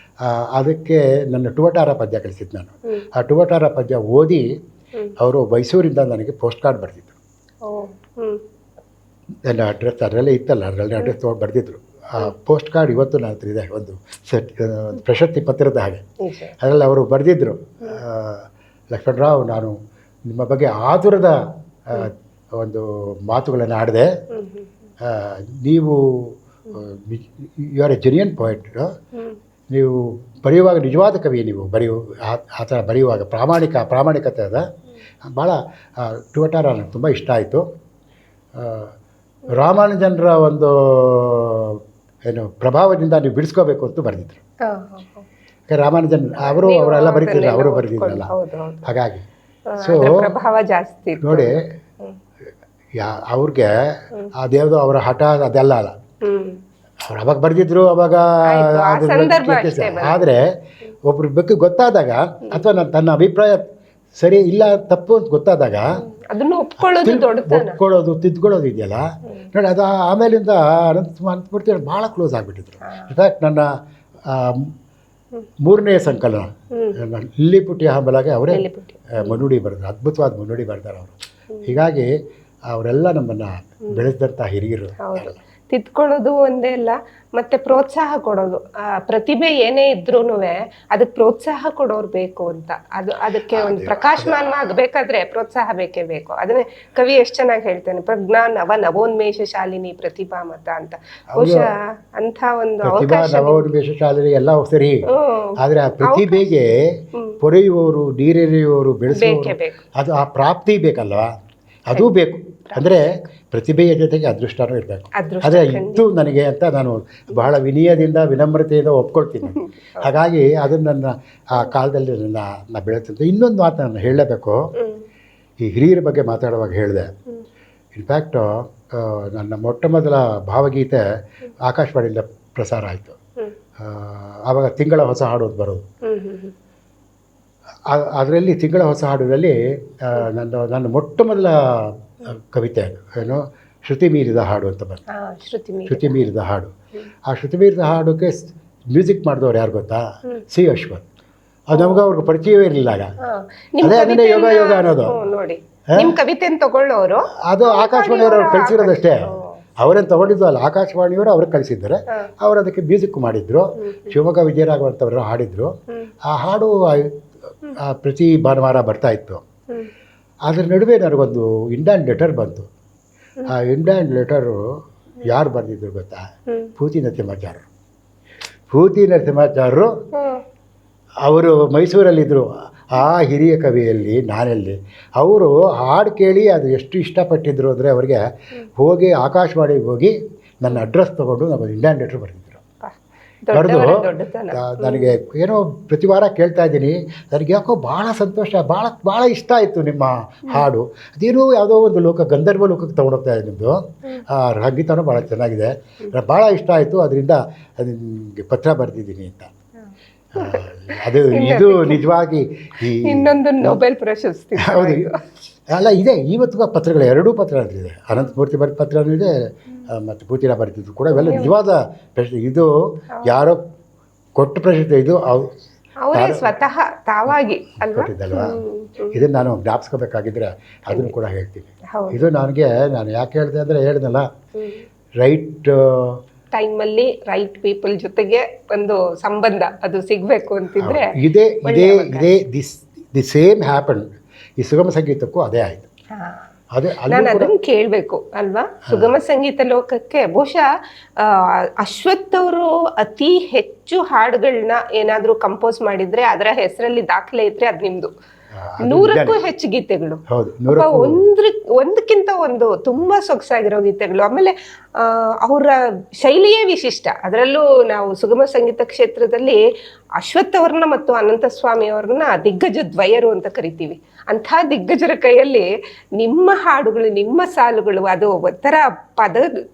ಅದಕ್ಕೆ ನನ್ನ ಟುವಟಾರ ಪದ್ಯ ಕಳಿಸಿದ್ದು ನಾನು. ಆ ಟುವಟಾರ ಪದ್ಯ ಓದಿ ಅವರು ಮೈಸೂರಿಂದ ನನಗೆ ಪೋಸ್ಟ್ ಕಾರ್ಡ್ ಬರೆದಿದ್ರು. ನನ್ನ ಅಡ್ರೆಸ್ ಅದರಲ್ಲೇ ಇತ್ತಲ್ಲ, ಅದರಲ್ಲೇ ಅಡ್ರೆಸ್ ತೊಗೊಂಡು ಬರೆದಿದ್ರು. ಆ ಪೋಸ್ಟ್ ಕಾರ್ಡ್ ಇವತ್ತು ನನ್ನ ಹತ್ರ ಇದೆ, ಒಂದು ಪ್ರಶಸ್ತಿ ಪತ್ರದ ಹಾಗೆ. ಅದರಲ್ಲಿ ಅವರು ಬರೆದಿದ್ದರು, ಲಕ್ಷ್ಮಣರಾವ್, ನಾನು ನಿಮ್ಮ ಬಗ್ಗೆ ಆತುರದ ಒಂದು ಮಾತುಗಳನ್ನು ಆಡಿದೆ. ನೀವು you are a genuine poet, ನೀವು ಬರೆಯುವಾಗ ನಿಜವಾದ ಕವಿ, ನೀವು ಆ ಥರ ಬರೆಯುವಾಗ ಪ್ರಾಮಾಣಿಕತೆ ಅದ. ಭಾಳ ಟುವಟಾರ ನನಗೆ ತುಂಬ ಇಷ್ಟ ಆಯಿತು. ರಾಮಾನುಜನರ ಒಂದು ಏನು ಪ್ರಭಾವದಿಂದ ನೀವು ಬಿಡಿಸ್ಕೋಬೇಕು ಅಂತ ಬರೆದಿದ್ರು. ರಾಮಾನುಜನ್ ಅವರೆಲ್ಲ ಬರೀತಿದ್ರು, ಅವರು ಬರೆದಿದ್ರಲ್ಲ, ಹಾಗಾಗಿ ಸೊ ಪ್ರಭಾವ ಜಾಸ್ತಿ ನೋಡಿ. ಅವ್ರಿಗೆ ಅದ್ಯಾವುದೋ ಅವರ ಹಠ ಅದೆಲ್ಲ ಅಲ್ಲ, ಅವ್ರು ಅವಾಗ ಬರೆದಿದ್ರು, ಅವಾಗ. ಆದರೆ ಒಬ್ಬರ ಬಗ್ಗೆ ಗೊತ್ತಾದಾಗ ಅಥವಾ ತನ್ನ ಅಭಿಪ್ರಾಯ ಸರಿ ಇಲ್ಲ ತಪ್ಪು ಅಂತ ಗೊತ್ತಾದಾಗ ಅದನ್ನು ಒಪ್ಕೊಳ್ಳೋದು ದೊಡ್ಡತನ. ಒಪ್ಕೊಳ್ಳೋದು ತಿದ್ಕೊಳ್ಳೋದು ಇದೆಯಲ್ಲ ನೋಡಿ, ಅದು ಆಮೇಲಿಂದ ಅನಂತಮೂರ್ತಿ ಭಾಳ ಕ್ಲೋಸ್ ಆಗಿಬಿಟ್ಟಿದ್ರು. ಇನ್ಫ್ಯಾಕ್ಟ್ ನನ್ನ 3ನೇ ಸಂಕಲನ ಲಿಲ್ಲಿಪುಟ್ಟಿ ಹಂಬಲಾಗೆ ಅವರೇ ಮುನ್ನುಡಿ ಬರೆದ್ರು, ಅದ್ಭುತವಾದ ಮುನ್ನುಡಿ ಬರ್ತಾರೆ ಅವರು. ಹೀಗಾಗಿ ಅವರೆಲ್ಲ ನಮ್ಮನ್ನು ಬೆಳೆಸಿದಂಥ ಹಿರಿಯರು. ತಿದ್ಕೊಳ್ಳೋದು ಒಂದೇ ಅಲ್ಲ, ಮತ್ತೆ ಪ್ರೋತ್ಸಾಹ ಕೊಡೋದು. ಪ್ರತಿಭೆ ಏನೇ ಇದ್ರೂನು ಅದಕ್ಕೆ ಪ್ರೋತ್ಸಾಹ ಕೊಡೋರು ಬೇಕು ಅಂತ. ಅದಕ್ಕೆ ಒಂದು ಪ್ರಕಾಶಮಾನ ಆಗಬೇಕಾದ್ರೆ ಪ್ರೋತ್ಸಾಹ ಬೇಕೇ ಬೇಕು. ಅದನ್ನೇ ಕವಿ ಎಷ್ಟು ಚೆನ್ನಾಗಿ ಹೇಳ್ತಾನೆ, ಪ್ರಜ್ಞಾ ನವೋನ್ಮೇಷ ಶಾಲಿನಿ ಪ್ರತಿಭಾ ಮತ ಅಂತ. ಬಹುಶಃ ಅಂತ ಒಂದು ನವೋನ್ಮೇಷ ಶಾಲಿನಿ ಎಲ್ಲ ಸರಿ, ಆದ್ರೆ ಆ ಪ್ರತಿಭೆಗೆ ಪೊರೆಯುವವರು, ನೀರೆರೆಯುವವರು, ಬೆಳೆಸುವವರು, ಅದು ಆ ಪ್ರಾಪ್ತಿ ಬೇಕಲ್ವಾ, ಅದೂ ಬೇಕು. ಅಂದರೆ ಪ್ರತಿಭೆಯ ಜೊತೆಗೆ ಅದೃಷ್ಟನೂ ಇರಬೇಕು. ಆದರೆ ಇತ್ತು ನನಗೆ ಅಂತ ನಾನು ಬಹಳ ವಿನಯದಿಂದ ವಿನಮ್ರತೆಯಿಂದ ಒಪ್ಕೊಳ್ತೀನಿ. ಹಾಗಾಗಿ ಅದನ್ನು ನನ್ನ ಆ ಕಾಲದಲ್ಲಿ ನನ್ನ ಬೆಳೆದಂತೆ. ಇನ್ನೊಂದು ಮಾತು ನಾನು ಹೇಳಲೇಬೇಕು, ಈ ಹಿರಿಯರ ಬಗ್ಗೆ ಮಾತಾಡುವಾಗ ಹೇಳಿದೆ. ಇನ್ಫ್ಯಾಕ್ಟ್ ನನ್ನ ಮೊಟ್ಟ ಮೊದಲ ಭಾವಗೀತೆ ಆಕಾಶವಾಣಿಯಿಂದ ಪ್ರಸಾರ ಆಯಿತು. ಆವಾಗ ತಿಂಗಳ ಹೊಸ ಹಾಡು ಬರೋದು. ಅದರಲ್ಲಿ ತಿಂಗಳ ಹೊಸ ಹಾಡುಗಳಲ್ಲಿ ನನ್ನ ಮೊಟ್ಟ ಮೊದಲ ಕವಿತೆ ಏನು ಶ್ರುತಿ ಮೀರಿದ ಹಾಡು ಅಂತ ಬಂತು. ಶ್ರುತಿ ಮೀರಿದ ಹಾಡು. ಆ ಶ್ರುತಿ ಮೀರಿದ ಹಾಡುಗೆ ಮ್ಯೂಸಿಕ್ ಮಾಡಿದವ್ರು ಯಾರು ಗೊತ್ತಾ? ಸಿ ಅಶ್ವಥ್. ಅದು ನಮ್ಗೆ ಅವ್ರಿಗೆ ಪರಿಚಯವೇ ಇರಲಿಲ್ಲ ಆಗ. ಅದೇ ಅದನ್ನೇ ಯೋಗ ಅನ್ನೋದು. ಅದು ಆಕಾಶವಾಣಿಯವರು ಕಳಿಸಿರೋದಷ್ಟೇ, ಅವರೇನು ತಗೊಂಡಿದ್ದು ಅಲ್ಲ, ಆಕಾಶವಾಣಿಯವರು ಅವ್ರಿಗೆ ಕಳಿಸಿದ್ದಾರೆ. ಅವರು ಅದಕ್ಕೆ ಮ್ಯೂಸಿಕ್ ಮಾಡಿದ್ರು. ಶಿವಮೊಗ್ಗ ವಿಜಯರಾಘವಂತವರು ಹಾಡಿದ್ರು. ಆ ಹಾಡು ಪ್ರತಿ ಭಾನುವಾರ ಬರ್ತಾ ಇತ್ತು. ಅದ್ರ ನಡುವೆ ನನಗೊಂದು ಇಂಡಿಯನ್ ಲೆಟರ್ ಬಂತು. ಆ ಇಂಡಿಯನ್ ಲೆಟರು ಯಾರು ಬರೆದಿದ್ರು ಗೊತ್ತಾ? ಪೂತಿ ನರಸಿಂಹಾಚಾರ್ಯರು. ಪೂತಿ ನರಸಿಂಹಾಚಾರ್ಯರು ಅವರು ಮೈಸೂರಲ್ಲಿದ್ದರು. ಆ ಹಿರಿಯ ಕವಿಯಲ್ಲಿ ನಾನೆಲ್ಲಿ, ಅವರು ಹಾಡು ಕೇಳಿ ಅದು ಎಷ್ಟು ಇಷ್ಟಪಟ್ಟಿದ್ರು ಅಂದರೆ ಅವರಿಗೆ ಹೋಗಿ ಆಕಾಶವಾಣಿಗೆ ಹೋಗಿ ನನ್ನ ಅಡ್ರೆಸ್ ತೊಗೊಂಡು ನಮಗೆ ಇಂಡಿಯನ್ ಲೆಟ್ರ್ ಬರೆದಿದ್ರು. ಬರೆದು ನನಗೆ ಏನೋ ಪ್ರತಿ ವಾರ ಕೇಳ್ತಾ ಇದ್ದೀನಿ, ನನಗೆ ಯಾಕೋ ಭಾಳ ಸಂತೋಷ, ಭಾಳ ಇಷ್ಟ ಆಯಿತು ನಿಮ್ಮ ಹಾಡು. ಅದೇನೋ ಯಾವುದೋ ಒಂದು ಗಂಧರ್ವ ಲೋಕಕ್ಕೆ ತೊಗೊಂಡೋಗ್ತಾ ಇದೆ ನಿಮ್ಮದು. ಆ ಸಂಗೀತನೂ ಭಾಳ ಚೆನ್ನಾಗಿದೆ, ಭಾಳ ಇಷ್ಟ ಆಯಿತು, ಅದರಿಂದ ನಿಮಗೆ ಪತ್ರ ಬರೆದಿದ್ದೀನಿ ಅಂತ. ಇದು ನಿಜವಾಗಿ ಇನ್ನೊಂದು ನೊಬೆಲ್ ಪ್ರಶಸ್ತಿ. ಹೌದು, ಅಲ್ಲ ಇದೆ ಇವತ್ತು ಪತ್ರಗಳು, ಎರಡೂ ಪತ್ರಗಳಿದೆ. ಅನಂತಮೂರ್ತಿ ಬರೆದ ಪತ್ರನೂ ಇದೆ ಮತ್ತು ಪೂತಿನ ಬರೆದಿದ್ದು ಕೂಡ. ಇವೆಲ್ಲ ನಿಜವಾದ ಪ್ರಶ್ನೆ. ಇದು ಯಾರೋ ಕೊಟ್ಟ ಪ್ರಶ್ನೆ, ಇದು ಸ್ವತಃ ತಾವಾಗಿ ಕೊಟ್ಟಿದ್ದಲ್ವಾ. ಇದನ್ನು ನಾನು ಜ್ಞಾಪಿಸ್ಕೋಬೇಕಾಗಿದ್ರೆ ಅದನ್ನು ಕೂಡ ಹೇಳ್ತೀನಿ. ಇದು ನಾನು ಯಾಕೆ ಹೇಳಿದೆ ಅಂದರೆ, ಹೇಳಿದ್ನಲ್ಲ, ರೈಟ್ ಟೈಮಲ್ಲಿ ರೈಟ್ ಪೀಪಲ್ ಜೊತೆಗೆ ಒಂದು ಸಂಬಂಧ ಅದು ಸಿಗಬೇಕು ಅಂತಿದ್ರೆ ದಿ ಸೇಮ್ ಹ್ಯಾಪನ್. ಈ ಸುಗಮ ಸಂಗೀತಕ್ಕೂ ಅದೇ ಆಯಿತು. ನಾನು ಅದನ್ನು ಕೇಳಬೇಕು ಅಲ್ವಾ. ಸುಗಮ ಸಂಗೀತ ಲೋಕಕ್ಕೆ ಬಹುಶಃ ಅಶ್ವಥ್ ಅವರು ಅತಿ ಹೆಚ್ಚು ಹಾಡುಗಳನ್ನ ಏನಾದರೂ ಕಂಪೋಸ್ ಮಾಡಿದ್ರೆ ಅದರ ಹೆಸರಲ್ಲಿ ದಾಖಲೆ ಇದ್ರೆ ಅದು ನಿಮ್ದು. 100ಕ್ಕೂ ಹೆಚ್ಚು ಗೀತೆಗಳು, ಒಂದಕ್ಕಿಂತ ಒಂದು ತುಂಬಾ ಸೊಗಸಾಗಿರೋ ಗೀತೆಗಳು. ಆಮೇಲೆ ಅವರ ಶೈಲಿಯೇ ವಿಶಿಷ್ಟ. ಅದರಲ್ಲೂ ನಾವು ಸುಗಮ ಸಂಗೀತ ಕ್ಷೇತ್ರದಲ್ಲಿ ಅಶ್ವಥ್ ಅವ್ರನ್ನ ಮತ್ತು ಅನಂತಸ್ವಾಮಿ ಅವ್ರನ್ನ ದಿಗ್ಗಜ ದ್ವಯರು ಅಂತ ಕರಿತೀವಿ. ಅಂಥ ದಿಗ್ಗಜರ ಕೈಯಲ್ಲಿ ನಿಮ್ಮ ಹಾಡುಗಳು, ನಿಮ್ಮ ಸಾಲುಗಳು, ಅದು ಒಂಥರ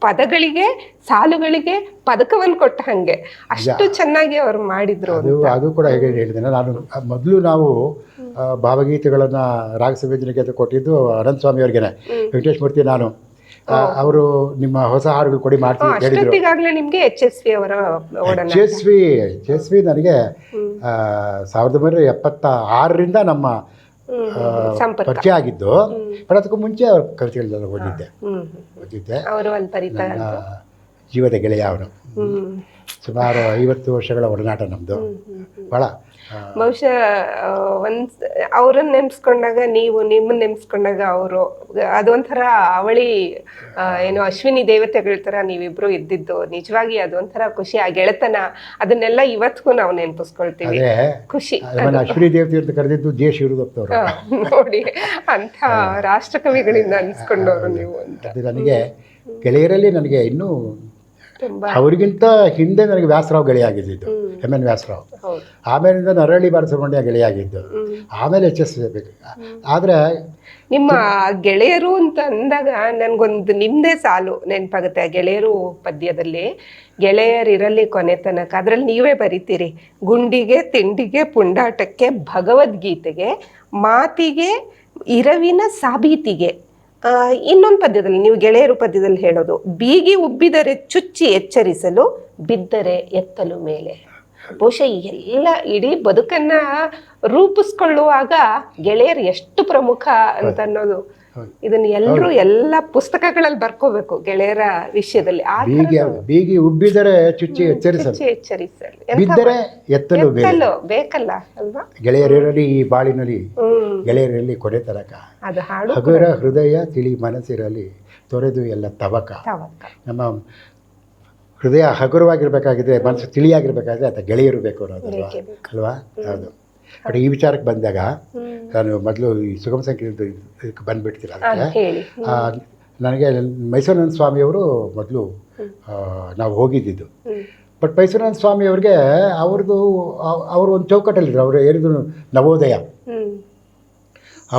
ಪದಗಳಿಗೆ ಸಾಲುಗಳಿಗೆ ಪದಕವನ್ನು ಕೊಟ್ಟ ಹಾಗೆ ಅಷ್ಟು ಚೆನ್ನಾಗಿ ಅವ್ರು ಮಾಡಿದ್ರು. ಅದು ಕೂಡ ಹೇಗೆ ಹೇಳಿದ್ದೇನೆ ನಾನು. ಮೊದಲು ನಾವು ಭಾವಗೀತೆಗಳನ್ನು ರಾಗ ಸಂಯೋಜನೆಗೆ ಕೊಟ್ಟಿದ್ದು ಅನಂತ ಸ್ವಾಮಿ ಅವ್ರಿಗೇನೆ. ವೆಂಕಟೇಶ್ ಮೂರ್ತಿ ನಾನು ಅವರು ನಿಮ್ಮ ಹೊಸ ಹಾಡುಗಳು ಕೊಡಿ ಮಾಡ್ತೀನಿ ಹೇಳಿದ್ರು. ನಿಮಗೆ ಎಚ್ ಎಸ್ ವಿ ನನಗೆ 1976ರಿಂದ ನಮ್ಮ ಪರಿಚಯ ಆಗಿದ್ದು. ಬಟ್ ಅದಕ್ಕೂ ಮುಂಚೆ ಅವ್ರ ಕವಿತೆಗಳನ್ನೆಲ್ಲ ಓದಿದ್ದೆ. ಜೀವದ ಗೆಳೆಯ ಅವನು. ಸುಮಾರು 50 ವರ್ಷಗಳ ಒಡನಾಟ ನಮ್ಮದು. ಭಾಳ ಬಹುಶಃ ಅವ್ರನ್ನ ನೆನ್ಸ್ಕೊಂಡಾಗ, ನೀವು ನಿಮ್ಮನ್ನ ನೆನ್ಸ್ಕೊಂಡಾಗ ಅವರು ಅದೊಂಥರ ಅವಳಿ ಏನೋ ಅಶ್ವಿನಿ ದೇವತೆಗಳ ಥರ ನೀವಿಬ್ರು ಇದ್ದಿದ್ದು. ನಿಜವಾಗಿ ಅದೊಂಥರ ಖುಷಿ, ಆ ಗೆಳೆತನ, ಅದನ್ನೆಲ್ಲ ಇವತ್ತಿಗೂ ನಾವು ನೆನಪಿಸ್ಕೊಳ್ತೀವಿ. ಖುಷಿ. ಅಶ್ವಿನಿ ದೇವತೆ ಅಂತ ಕರೆದಿದ್ದು ಜೆ ಶಿವರುದಪ್ಪ ನೋಡಿ, ಅಂಥ ರಾಷ್ಟ್ರಕವಿಗಳಿಂದ ಅನ್ಸ್ಕೊಂಡವ್ರು ನೀವು ಅಂತ. ನನಗೆ ಗೆಳೆಯರಲ್ಲಿ ನನಗೆ ಇನ್ನೂ ಅವ್ರಿಗಿಂತ ಹಿಂದೆ ನನಗೆ ವ್ಯಾಸರಾವ್ ಗೆಳೆಯ ಆಗಿದ್ದು. M N Vyasarao. ಹೌದು. ಆಮೇಲಿಂದ ನರಹಳ್ಳಿ ಬಾಲಸುಬ್ರಹ್ಮಣ್ಯ ಗೆಳೆಯಾಗಿದ್ದು, ಆಮೇಲೆ ಎಚ್ ಎಸ್ ಬೇಕು. ಆದರೆ ನಿಮ್ಮ ಗೆಳೆಯರು ಅಂತ ಅಂದಾಗ ನನ್ಗೊಂದು ನಿಮ್ದೇ ಸಾಲು ನೆನಪಾಗುತ್ತೆ ಆ ಗೆಳೆಯರು ಪದ್ಯದಲ್ಲಿ. ಗೆಳೆಯರಿರಲಿ ಕೊನೆ ತನಕ, ಅದ್ರಲ್ಲಿ ನೀವೇ ಬರಿತೀರಿ, ಗುಂಡಿಗೆ ತಿಂಡಿಗೆ ಪುಂಡಾಟಕ್ಕೆ ಭಗವದ್ಗೀತೆಗೆ ಮಾತಿಗೆ ಇರವಿನ ಸಾಬೀತಿಗೆ. ಇನ್ನೊಂದು ಪದ್ಯದಲ್ಲಿ ನೀವು ಗೆಳೆಯರು ಪದ್ಯದಲ್ಲಿ ಹೇಳೋದು, ಬೀಗಿ ಉಬ್ಬಿದರೆ ಚುಚ್ಚಿ ಎಚ್ಚರಿಸಲು ಬಿದ್ದರೆ ಎತ್ತಲು ಮೇಲೆ. ಬಹುಶಃ ಎಲ್ಲ ಇಡೀ ಬದುಕನ್ನ ರೂಪಿಸ್ಕೊಳ್ಳುವಾಗ ಗೆಳೆಯರು ಎಷ್ಟು ಪ್ರಮುಖ ಅಂತ ಅನ್ನೋದು, ಇದನ್ನ ಎಲ್ಲರೂ ಎಲ್ಲ ಪುಸ್ತಕಗಳಲ್ಲಿ ಬರ್ಕೋಬೇಕು ಗೆಳೆಯರ ವಿಷಯದಲ್ಲಿ. ಬೀಗಿ ಉಬ್ಬಿದರೆ ಚುಚ್ಚಿ ಎಚ್ಚರಿಸಲು, ಬಿದ್ದರೆ ಎತ್ತಲು ಬೇಕಲ್ಲ ಅಲ್ವಾ? ಗೆಳೆಯರಿರಲಿ ಈ ಬಾಳಿನಲ್ಲಿ, ಗೆಳೆಯರಲ್ಲಿ ಕೊನೆ ತನಕ, ಅದು ಹಾಡು. ಹಗುರ ಹೃದಯ ತಿಳಿ ಮನಸ್ಸಿರಲಿ ತೊರೆದು ಎಲ್ಲ ತವಕ. ನಮ್ಮ ಹೃದಯ ಹಗುರವಾಗಿರ್ಬೇಕಾಗಿದೆ, ಮನಸ್ಸು ತಿಳಿಯಾಗಿರ್ಬೇಕಾದ್ರೆ ಅಂತ ಗೆಳೆಯರು ಬೇಕು ಅನ್ನೋದಲ್ವಾ ಅಲ್ವಾ? ಹೌದು. ಬಟ್ ಈ ವಿಚಾರಕ್ಕೆ ಬಂದಾಗ ನಾನು ಮೊದಲು ಈ ಸುಗಮ ಸಂಗೀತಕ್ಕೆ ಬಂದುಬಿಡ್ತೀನಿ. ಅದಕ್ಕೆ ನನಗೆ ಮೈಸೂರಿನ ಸ್ವಾಮಿಯವರು ಮೊದಲು ನಾವು ಹೋಗಿದ್ದಿದ್ದು. ಬಟ್ ಮೈಸೂರಿನ ಸ್ವಾಮಿಯವ್ರಿಗೆ ಅವರು ಒಂದು ಚೌಕಟ್ಟಲ್ಲಿದ್ರು. ಅವರು ಏನಿದ್ರು ನವೋದಯ.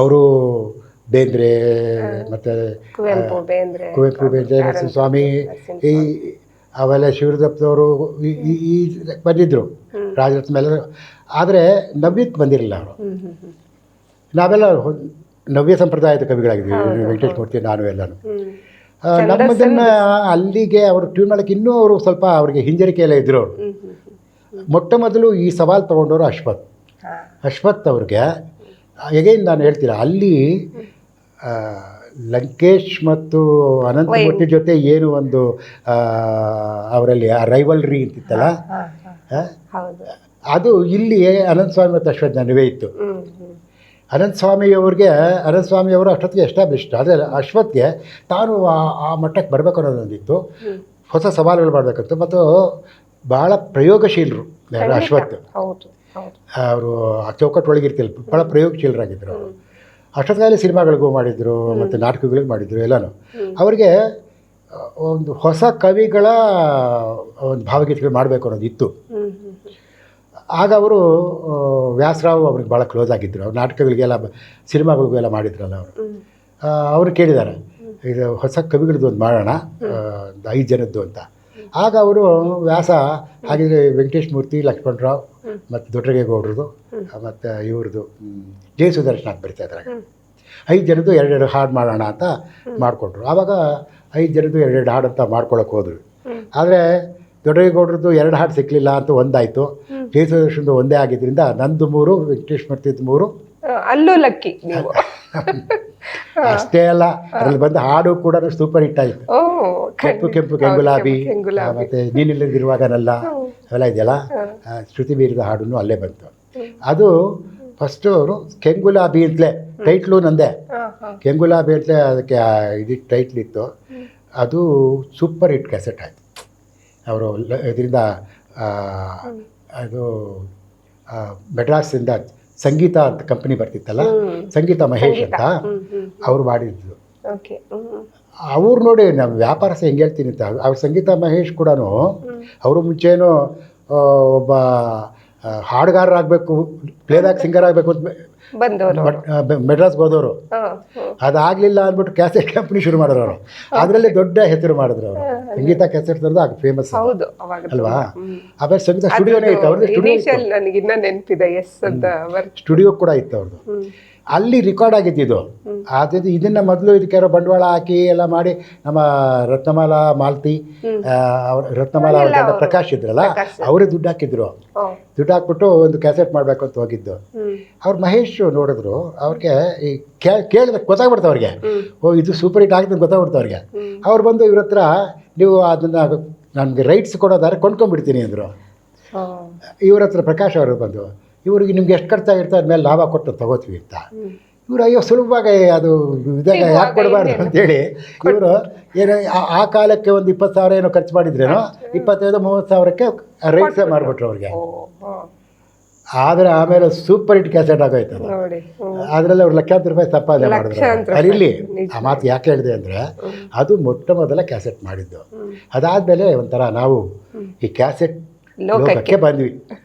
ಅವರು ಬೇಂದ್ರೆ ಮತ್ತು ಕುವೆಂಪು ಬೇಂದ್ರೆ ಸ್ವಾಮಿ ಈ ಅವೆಲ್ಲ ಶಿವರುದ್ರಪ್ಪನವರು ಈ ಬಂದಿದ್ದರು ರಾಜರತ್ನ ಮೇಲೆ. ಆದರೆ ನವ್ಯಕ್ಕೆ ಬಂದಿರಲಿಲ್ಲ ಅವರು. ನಾವೆಲ್ಲ ನವ್ಯ ಸಂಪ್ರದಾಯದ ಕವಿಗಳಾಗಿದ್ವಿ, ವೆಂಕಟೇಶ್ ಮೂರ್ತಿ ನಾನು ಎಲ್ಲನೂ. ನಮ್ಮದನ್ನು ಅಲ್ಲಿಗೆ ಅವರು ಟ್ಯೂನ್ ಮಾಡೋಕ್ಕೆ ಇನ್ನೂ ಅವರು ಸ್ವಲ್ಪ ಅವ್ರಿಗೆ ಹಿಂಜರಿಕೆ ಎಲ್ಲ ಇದ್ದರು. ಅವರು ಮೊಟ್ಟ ಮೊದಲು ಈ ಸವಾಲು ತೊಗೊಂಡವರು ಅಶ್ವಥ್ ಅವ್ರಿಗೆ. ಎಗೈನ್ ನಾನು ಹೇಳ್ತೀನಿ, ಅಲ್ಲಿ ಲಂಕೇಶ್ ಮತ್ತು ಅನಂತಮೂರ್ತಿ ಜೊತೆ ಏನು ಒಂದು ಅವರಲ್ಲಿ ಆ ರೈವಲ್ರಿ ಅಂತಿತ್ತಲ್ಲ, ಅದು ಇಲ್ಲಿ ಅನಂತಸ್ವಾಮಿ ಮತ್ತು ಅಶ್ವಥ್ ನಡುವೆ ಇತ್ತು. ಅನಂತಸ್ವಾಮಿಯವರು ಅಷ್ಟೊತ್ತಿಗೆ ಎಸ್ಟಾಬ್ಲಿಷ್ಡ್. ಆದರೆ ಅಶ್ವತ್ಗೆ ತಾನು ಆ ಮಟ್ಟಕ್ಕೆ ಬರಬೇಕು ಅನ್ನೋದೊಂದಿತ್ತು. ಹೊಸ ಸವಾಲುಗಳು ಮಾಡಬೇಕಂತ. ಮತ್ತು ಭಾಳ ಪ್ರಯೋಗಶೀಲರು ಅಶ್ವಥ್. ಅವರು ಆ ಚೌಕಟ್ಟೊಳಗಿರ್ತಿಲ್ಲ, ಭಾಳ ಪ್ರಯೋಗಶೀಲರಾಗಿದ್ದರು ಅವರು. ಅಷ್ಟೊತ್ತಿಗೆ ಸಿನಿಮಾಗಳಿಗೂ ಮಾಡಿದರು ಮತ್ತು ನಾಟಕಗಳಿಗೂ ಮಾಡಿದರು ಎಲ್ಲನೂ. ಅವರಿಗೆ ಒಂದು ಹೊಸ ಕವಿಗಳ ಒಂದು ಭಾವಗೀತೆಗಳು ಮಾಡಬೇಕು ಅನ್ನೋದಿತ್ತು. ಆಗ ಅವರು ವ್ಯಾಸರಾವ್ ಅವ್ರಿಗೆ ಭಾಳ ಕ್ಲೋಸ್ ಆಗಿದ್ದರು. ಅವ್ರು ನಾಟಕಗಳಿಗೆಲ್ಲ ಸಿನಿಮಾಗಳಿಗೂ ಎಲ್ಲ ಮಾಡಿದ್ರಲ್ಲ ಅವರು. ಅವರು ಕೇಳಿದ್ದಾರೆ, ಇದು ಹೊಸ ಕವಿಗಳದ್ದು ಒಂದು ಮಾಡೋಣ, 5 ಜನದ್ದು ಅಂತ. ಆಗ ಅವರು ವ್ಯಾಸ ಹಾಗಿದ್ರೆ ವೆಂಕಟೇಶ್ ಮೂರ್ತಿ, ಲಕ್ಷ್ಮಣರಾವ್ ಮತ್ತು ದೊಡ್ಡಗೇಗೌಡರದು ಮತ್ತು ಇವ್ರದ್ದು ಜಯ ಸುದರ್ಶನ ಅಂತ ಬರ್ತಾಯಿದ್ದಾರೆ. 5 ಜನದ್ದು 2 ಹಾಡು ಮಾಡೋಣ ಅಂತ ಮಾಡಿಕೊಂಡ್ರು. ಆವಾಗ 5 ಜನದ್ದು 2 ಹಾಡು ಅಂತ ಮಾಡ್ಕೊಳಕ್ಕೆ ಹೋದರು. ಆದರೆ ದೊಡ್ಡಗೇಗೌಡರದ್ದು 2 ಹಾಡು ಸಿಕ್ಕಲಿಲ್ಲ ಅಂತ ಒಂದಾಯಿತು. ಜಯ ಸುದರ್ಶನದ್ದು ಒಂದೇ ಆಗಿದ್ದರಿಂದ ನಂದು 3, ವೆಂಕಟೇಶ್ ಮೂರ್ತಿದ್ದು 3. ಅಲ್ಲೂ ಲಕ್ಕಿ ನೀವು. ಅಷ್ಟೇ ಅಲ್ಲ, ಅದರಲ್ಲಿ ಬಂದ ಹಾಡು ಕೂಡ ಸೂಪರ್ ಹಿಟ್ ಆಯಿತು. ಕೆಂಪು ಕೆಂಗುಲಾಬಿ ಮತ್ತು ನೀನಿಲ್ಲದಿರುವಾಗನಲ್ಲ ಅವೆಲ್ಲ ಇದೆಯಲ್ಲ, ಶ್ರುತಿ ಮೀರಿದ ಹಾಡನ್ನು ಅಲ್ಲೇ ಬಂತು. ಅದು ಫಸ್ಟು ಅವರು ಕೆಂಗುಲಾಬಿ ಅಂತಲೇ ಟೈಟ್ಲು ನಂದೆ. ಕೆಂಗುಲಾಬಿ ಅಂತಲೇ ಅದಕ್ಕೆ ಇದು ಟೈಟ್ಲ್ ಇತ್ತು. ಅದು ಸೂಪರ್ ಹಿಟ್ ಕ್ಯಾಸೆಟ್ ಆಯಿತು. ಅವರು ಇದರಿಂದ ಅದು ಮೆಡ್ರಾಸಿಂದ ಸಂಗೀತ ಅಂತ ಕಂಪನಿ ಬರ್ತಿತ್ತಲ್ಲ, ಸಂಗೀತ ಮಹೇಶ್ ಅಂತ ಅವ್ರು ಮಾಡಿದ್ದು. ಅವ್ರು ನೋಡಿ ನಾವು ವ್ಯಾಪಾರಸ ಹೆಂಗೆ ಹೇಳ್ತೀನಿ ಅಂತ, ಅವ್ರ ಸಂಗೀತ ಮಹೇಶ್ ಕೂಡ ಅವರು ಮುಂಚೆನೂ ಒಬ್ಬ ಹಾಡುಗಾರರಾಗಬೇಕು, ಪ್ಲೇಬ್ಯಾಕ್ ಸಿಂಗರ್ ಆಗಬೇಕು ಅಂತ ಮೆಡ್ರಾಸ್ಗೆ ಹೋದವರು. ಅದಾಗಲಿಲ್ಲ ಅಂದ್ಬಿಟ್ಟು ಕ್ಯಾಸೆಟ್ ಕಂಪ್ನಿ ಶುರು ಮಾಡಿದ್ರು ಅವರು. ಅದರಲ್ಲಿ ದೊಡ್ಡ ಹೆಸರು ಮಾಡಿದ್ರು ಅವರು. ಸಂಗೀತ ಕ್ಯಾಸೆಟ್ ತರದು ಆಗ ಫೇಮಸ್ ಅಲ್ವಾ. ಆಮೇಲೆ ಸಂಗೀತ ಸ್ಟುಡಿಯೋನೇ ಇತ್ತು ಅವ್ರದ್ದು. ಸ್ಟುಡಿಯೋ ಕೂಡ ಇತ್ತು ಅವ್ರದ್ದು. ಅಲ್ಲಿ ರೆಕಾರ್ಡ್ ಆಗಿದ್ದು. ಆದ್ರೆ ಇದನ್ನು ಮೊದಲು ಇದಕ್ಕೆ ಬಂಡವಾಳ ಹಾಕಿ ಎಲ್ಲ ಮಾಡಿ ನಮ್ಮ ರತ್ನಮಾಲಾ ಮಾಲ್ತಿ, ರತ್ನಮಾಲಾ ಅವ್ರ ಪ್ರಕಾಶ್ ಇದ್ರಲ್ಲ, ಅವರೇ ದುಡ್ಡು ಹಾಕಿದ್ರು. ದುಡ್ಡು ಹಾಕ್ಬಿಟ್ಟು ಒಂದು ಕ್ಯಾಸೆಟ್ ಮಾಡಬೇಕು ಅಂತ ಹೋಗಿದ್ದು. ಅವ್ರು ಮಹೇಶ್ ನೋಡಿದ್ರು. ಅವ್ರಿಗೆ ಈ ಕೇಳಿದ್ರೆ ಗೊತ್ತಾಗ್ಬಿಡ್ತು ಅವ್ರಿಗೆ, ಓ ಇದು ಸೂಪರ್ ಹಿಟ್ ಆಗಿದೆ ಗೊತ್ತಾಗ್ಬಿಡ್ತು ಅವ್ರಿಗೆ. ಅವ್ರು ಬಂದು ಇವ್ರ ಹತ್ರ, ನೀವು ಅದನ್ನು ನನಗೆ ರೈಟ್ಸ್ ಕೊಡೋದಾದ್ರೆ ಕೊಂಡ್ಕೊಂಡ್ಬಿಡ್ತೀನಿ ಅಂದರು. ಇವ್ರ ಹತ್ರ ಪ್ರಕಾಶ್ ಅವರು ಬಂದು, ಇವ್ರಿಗೆ ನಿಮ್ಗೆ ಎಷ್ಟು ಖರ್ಚಾಗಿರ್ತೋ ಅದ್ಮೇಲೆ ಲಾಭ ಕೊಟ್ಟು ತಗೋತೀವಿ ಅಂತ. ಇವರು ಅಯ್ಯೋ ಸುಲಭವಾಗಿ ಅದು ಇದಾಗ ಯಾಕೆ ಕೊಡಬಾರ್ದು ಅಂತೇಳಿ ಇವರು ಏನೋ ಆ ಕಾಲಕ್ಕೆ ಒಂದು 20,000 ಏನೋ ಖರ್ಚು ಮಾಡಿದ್ರೇನೋ, 25-30 ಸಾವಿರಕ್ಕೆ ರೈಟ್ಸೇ ಮಾಡಿಬಿಟ್ರು ಅವ್ರಿಗೆ. ಆದರೆ ಆಮೇಲೆ ಸೂಪರ್ ಹಿಟ್ ಕ್ಯಾಸೆಟ್ ಆಗೋಯ್ತು. ಅದರಲ್ಲಿ ಅವ್ರು ಲಕ್ಷಾಂತರ ರೂಪಾಯಿ ಸಂಪಾದನೆ ಮಾಡಿದ್ರು. ಅದಿರಲಿ, ಆ ಮಾತು ಯಾಕೆ ಹೇಳಿದೆ ಅಂದರೆ, ಅದು ಮೊಟ್ಟ ಮೊದಲ ಕ್ಯಾಸೆಟ್ ಮಾಡಿದ್ದು. ಅದಾದಮೇಲೆ ಒಂಥರ ನಾವು ಈ ಕ್ಯಾಸೆಟ್ ಲೋಕಕ್ಕೆ ಬಂದ್ವಿ.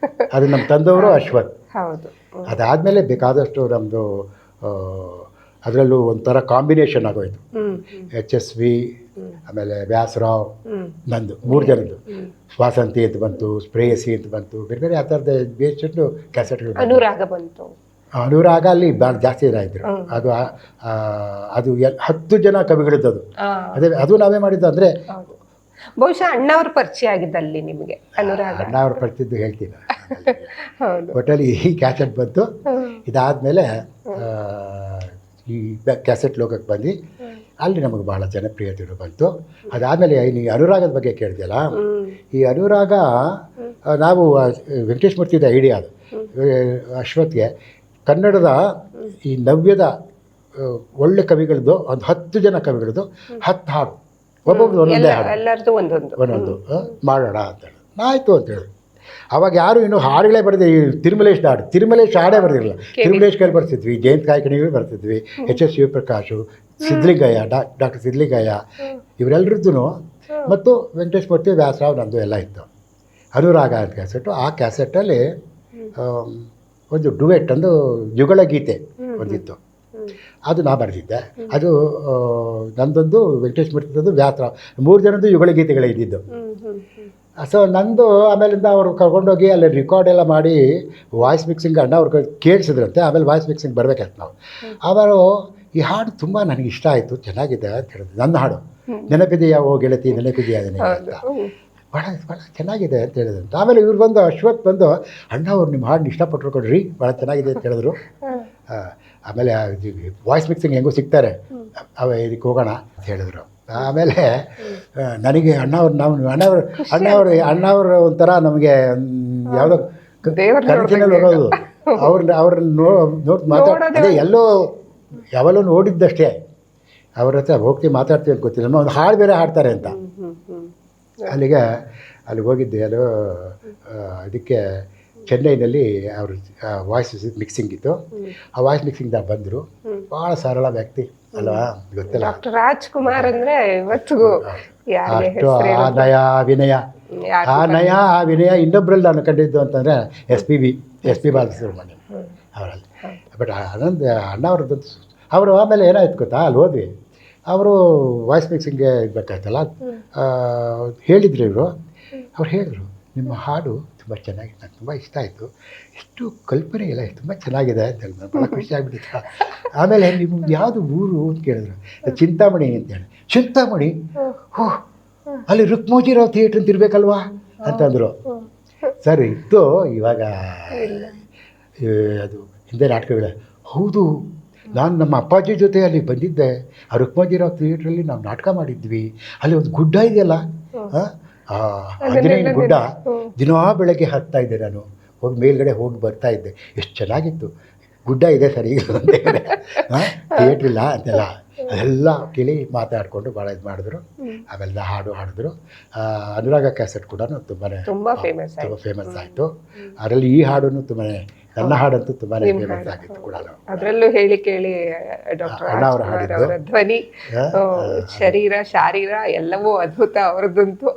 ಅದು ನಮ್ಮ ತಂದವರು ಅಶ್ವಥ್. ಹೌದು. ಅದಾದಮೇಲೆ ಬೇಕಾದಷ್ಟು ನಮ್ಮದು ಅದರಲ್ಲೂ ಒಂಥರ ಕಾಂಬಿನೇಷನ್ ಆಗೋಯ್ತು. HSV, ಆಮೇಲೆ ವ್ಯಾಸರಾವ್, ನಂದು 3 ಜನದ್ದು. ವಾಸಂತಿ ಅಂತ ಬಂತು, ಪ್ರೇಯಸಿ ಅಂತ ಬಂತು, ಬೇರೆ ಬೇರೆ ಆ ಥರದ ಬೇಸ್ಟು ಕ್ಯಾಸೆಟ್ಗಳು. ಅನುರಾಗ ಬಂತು. ಅನುರಾಗ ಅಲ್ಲಿ ಭಾಳ ಜಾಸ್ತಿ ಜನ ಇದ್ರು. ಅದು ಅದು 10 ಜನ ಕವಿಗಳದ್ದು ಅದು. ಅದು ನಾವೇ ಮಾಡಿದ್ದು. ಅಂದರೆ ಬಹುಶಃ ಅಣ್ಣವ್ರ ಪರಿಚಯ ಆಗಿದ್ದಲ್ಲಿ ನಿಮಗೆ ಅನುರಾಗ. ಅಣ್ಣವ್ರು ಬರ್ತಿದ್ದು ಹೇಳ್ತೀನಿ. ಹೌದು. ಒಟ್ಟಲ್ಲಿ ಈ ಕ್ಯಾಸೆಟ್ ಬಂತು. ಇದಾದಮೇಲೆ ಈ ಕ್ಯಾಸೆಟ್ ಲೋಕಕ್ಕೆ ಬಂದು ಅಲ್ಲಿ ನಮಗೆ ಭಾಳ ಜನಪ್ರಿಯತೆಗಳು ಬಂತು. ಅದಾದಮೇಲೆ ಈ ಅನುರಾಗದ ಬಗ್ಗೆ ಕೇಳಿದೆಯಲ್ಲ, ಈ ಅನುರಾಗ ನಾವು ವೆಂಕಟೇಶ್ ಮೂರ್ತಿದ ಐಡಿಯಾ ಅದು. ಅಶ್ವತ್ಗೆ ಕನ್ನಡದ ಈ ನವ್ಯದ ಒಳ್ಳೆ ಕವಿಗಳದ್ದು ಒಂದು 10 ಜನ ಕವಿಗಳದ್ದು 10 ಹಾಡು, ಒಬ್ಬೊಬ್ರು ಒಂದೊಂದೇ ಹಾಡು, ಎಲ್ಲರದು ಒಂದೊಂದು ಮಾಡೋಣ ಅಂತೇಳಿ. ಆಯಿತು ಅಂತೇಳಿ. ಅವಾಗ ಯಾರು ಇನ್ನೂ ಹಾಡುಗಳೇ ಬರೆದಿ, ತಿರುಮಲೇಶ್ ಹಾಡೇ ಬರೆದಿರಲಿಲ್ಲ. ತಿರುಮಲೇಶ್ ಕೈಲಿ ಬರ್ತಿದ್ವಿ, ಜಯಂತ್ ಕಾಯ್ಕಣಿಗಳು ಬರ್ತಿದ್ವಿ, HS ಶಿವಪ್ರಕಾಶು, ಸಿದ್ಲಿಂಗಯ್ಯ, ಡಾಕ್ಟರ್ ಸಿದ್ಲಿಂಗಯ್ಯ, ಇವರೆಲ್ಲರದ್ದು, ಮತ್ತು ವೆಂಕಟೇಶ್ ಮೂರ್ತಿ, ವ್ಯಾಸರಾವ್, ನಂದು ಎಲ್ಲ ಇತ್ತು. ಅನುರಾಗ ಅಂತ ಕ್ಯಾಸೆಟ್ಟು. ಆ ಕ್ಯಾಸೆಟ್ಟಲ್ಲಿ ಒಂದು ಡುವೆಟ್, ಒಂದು ಯುಗಳ ಗೀತೆ ಒಂದಿತ್ತು. ಅದು ನಾ ಬರೆದಿದ್ದೆ. ಅದು ನಂದೊಂದು, ವೆಂಕಟೇಶ್ ಮೂರ್ತಿದ್ದು, ವ್ಯಾಸರಾವ್, 3 ಜನದ್ದು ಯುಗಳ ಗೀತೆಗಳೇ ಇದ್ದಿದ್ದು. ಸೊ ನಂದು ಆಮೇಲಿಂದ ಅವರು ಕರ್ಕೊಂಡೋಗಿ ಅಲ್ಲಿ ರೆಕಾರ್ಡ್ ಎಲ್ಲ ಮಾಡಿ ವಾಯ್ಸ್ ಮಿಕ್ಸಿಂಗ್ ಅವ್ರು ಕೇಳಿಸಿದ್ರಂತೆ. ಆಮೇಲೆ ವಾಯ್ಸ್ ಮಿಕ್ಸಿಂಗ್ ಬರಬೇಕಾಯ್ತು ನಾವು. ಅವರು ಈ ಹಾಡು ತುಂಬ ನನಗೆ ಇಷ್ಟ ಆಯಿತು, ಚೆನ್ನಾಗಿದೆ ಅಂತ ಹೇಳಿದ್ರು. ನನ್ನ ಹಾಡು ನೆನಪಿದೆಯಾ ಓ ಗೆಳತಿ, ನೆನಪಿದೆಯಾ ನನಗೆ ಅಂತ, ಭಾಳ ಚೆನ್ನಾಗಿದೆ ಅಂತ ಹೇಳಿದ್ರಂತೆ. ಆಮೇಲೆ ಇವ್ರು ಬಂದು, ಅಶ್ವಥ್ ಬಂದು, ಅಣ್ಣ ಅವ್ರು ನಿಮ್ಮ ಹಾಡನ್ನ ಇಷ್ಟಪಟ್ಟರು ಕೊಡ್ರಿ, ಭಾಳ ಚೆನ್ನಾಗಿದೆ ಅಂತ ಹೇಳಿದ್ರು. ಆಮೇಲೆ ವಾಯ್ಸ್ ಮಿಕ್ಸಿಂಗ್ ಹೆಂಗೂ ಸಿಗ್ತಾರೆ, ಇದಕ್ಕೆ ಹೋಗೋಣ ಅಂತ ಹೇಳಿದ್ರು. ಆಮೇಲೆ ನನಗೆ ಅಣ್ಣವ್ರು ಒಂಥರ ನಮಗೆ ಯಾವುದೋ ಕನಸಿನಲ್ಲಿ ಬರೋದು. ಅವ್ರನ್ನ ನೋಡಿ ಮಾತಾಡೋದೇ, ಎಲ್ಲೋ ಯಾವಲ್ಲೂ ನೋಡಿದ್ದಷ್ಟೇ. ಅವ್ರ ಹತ್ರ ಹೋಗ್ತೀವಿ, ಮಾತಾಡ್ತೀವಿ ಅಂತ ಗೊತ್ತಿಲ್ಲ. ಒಂದು ಹಾಡು ಬೇರೆ ಹಾಡ್ತಾರೆ ಅಂತ. ಅಲ್ಲಿಗೆ ಹೋಗಿದ್ದೆ. ಅದು ಇದಕ್ಕೆ ಚೆನ್ನೈನಲ್ಲಿ ಅವರು ವಾಯ್ಸ್ ಮಿಕ್ಸಿಂಗ್ ಇತ್ತು. ಆ ವಾಯ್ಸ್ ಮಿಕ್ಸಿಂಗ್ದಾಗ ಬಂದರು. ಭಾಳ ಸರಳ ವ್ಯಕ್ತಿ ಅಲ್ವಾ, ಗೊತ್ತಿಲ್ಲ. ಡಾಕ್ಟರ್ ರಾಜ್ಕುಮಾರ್ ಅಂದರೆ ಇವತ್ತಿಗೂ ಅಷ್ಟು ಆ ನಯ ಆ ವಿನಯ ಇನ್ನೊಬ್ಬರಲ್ಲಿ ನಾನು ಕಂಡಿದ್ದು ಅಂತಂದರೆ ಎಸ್ ಪಿ ಬಾಲಸುಬ್ರಹ್ಮಣ್ಯಂ ಅವರಲ್ಲಿ. ಬಟ್ ಅಣ್ಣವ್ರದ್ದಂತೂ ಅವರು ಆಮೇಲೆ ಏನಾಯ್ತು ಗೊತ್ತಾ, ಅಲ್ಲಿ ಹೋದ್ವಿ. ಅವರು ವಾಯ್ಸ್ ಮಿಕ್ಸಿಂಗ್ಗೆ ಇರಬೇಕಾಯ್ತಲ್ಲ, ಹೇಳಿದ್ರು ಇವರು. ಅವ್ರು ಹೇಳಿದ್ರು, ನಿಮ್ಮ ಹಾಡು ತುಂಬ ಚೆನ್ನಾಗಿದೆ, ನನಗೆ ತುಂಬ ಇಷ್ಟ ಆಯಿತು, ಎಷ್ಟು ಕಲ್ಪನೆ ಇಲ್ಲ, ತುಂಬ ಚೆನ್ನಾಗಿದೆ ಅಂತ ಹೇಳಿದ್ರು. ಭಾಳ ಖುಷಿ ಆಗಿಬಿಟ್ಟಿತ್ತು. ಆಮೇಲೆ ನಿಮ್ಗೆ ಯಾವುದು ಊರು ಅಂತ ಕೇಳಿದ್ರು. ಚಿಂತಾಮಣಿ ಅಂತೇಳಿ. ಚಿಂತಾಮಣಿ, ಓಹ್ ಅಲ್ಲಿ ರುಕ್ಮೋಜಿರಾವ್ ಥಿಯೇಟ್ರ್ ಅಂತ ಇರಬೇಕಲ್ವಾ ಅಂತಂದರು. ಸರ್ ಇತ್ತು, ಇವಾಗ ಅದು ಹಿಂದೆ ನಾಟಕಗಳೇ. ಹೌದು, ನಾನು ನಮ್ಮ ಅಪ್ಪಾಜಿ ಜೊತೆ ಅಲ್ಲಿ ಬಂದಿದ್ದೆ. ಆ ರುಕ್ಮೋಜಿರಾವ್ ಥಿಯೇಟ್ರಲ್ಲಿ ನಾವು ನಾಟಕ ಮಾಡಿದ್ವಿ. ಅಲ್ಲಿ ಒಂದು ಗುಡ್ಡ ಇದೆಯಲ್ಲ, ಆಂಜನೇಯನ ಗುಡ್ಡ, ದಿನಾ ಬೆಳಗ್ಗೆ ಹತ್ತಾ ಇದ್ದೆ ನಾನು. ಹೋಗಿ ಮೇಲ್ಗಡೆ ಹೋಗಿ ಬರ್ತಾ ಇದ್ದೆ. ಎಷ್ಟು ಚೆನ್ನಾಗಿತ್ತು. ಗುಡ್ಡ ಇದೆ ಸರ್ ಈಗ ಥಿಯೇಟ್ರ್ ಇಲ್ಲ ಅಂತೆಲ್ಲ ಅದೆಲ್ಲ ಕೇಳಿ ಮಾತಾಡಿಕೊಂಡು ಭಾಳ ಇದು ಮಾಡಿದ್ರು. ಆಮೇಲೆ ಹಾಡು ಹಾಡಿದ್ರು. ಅನುರಾಗ ಕ್ಯಾಸೆಟ್ ಕೂಡ ತುಂಬ ಫೇಮಸ್ ಆಯಿತು. ಅದರಲ್ಲಿ ಈ ಹಾಡು ತುಂಬಾ, ನನ್ನ ಹಾಡಂತೂ ತುಂಬಾ ಫೇಮಸ್ ಆಗಿತ್ತು ಕೂಡ. ಅದರಲ್ಲೂ ಹೇಳಿ ಕೇಳಿ ಡಾಕ್ಟರ್ ಅವರ ಧ್ವನಿ, ಶರೀರ ಶಾರೀರ ಎಲ್ಲವೂ ಅದ್ಭುತ ಅವರದ್ದಂತೂ.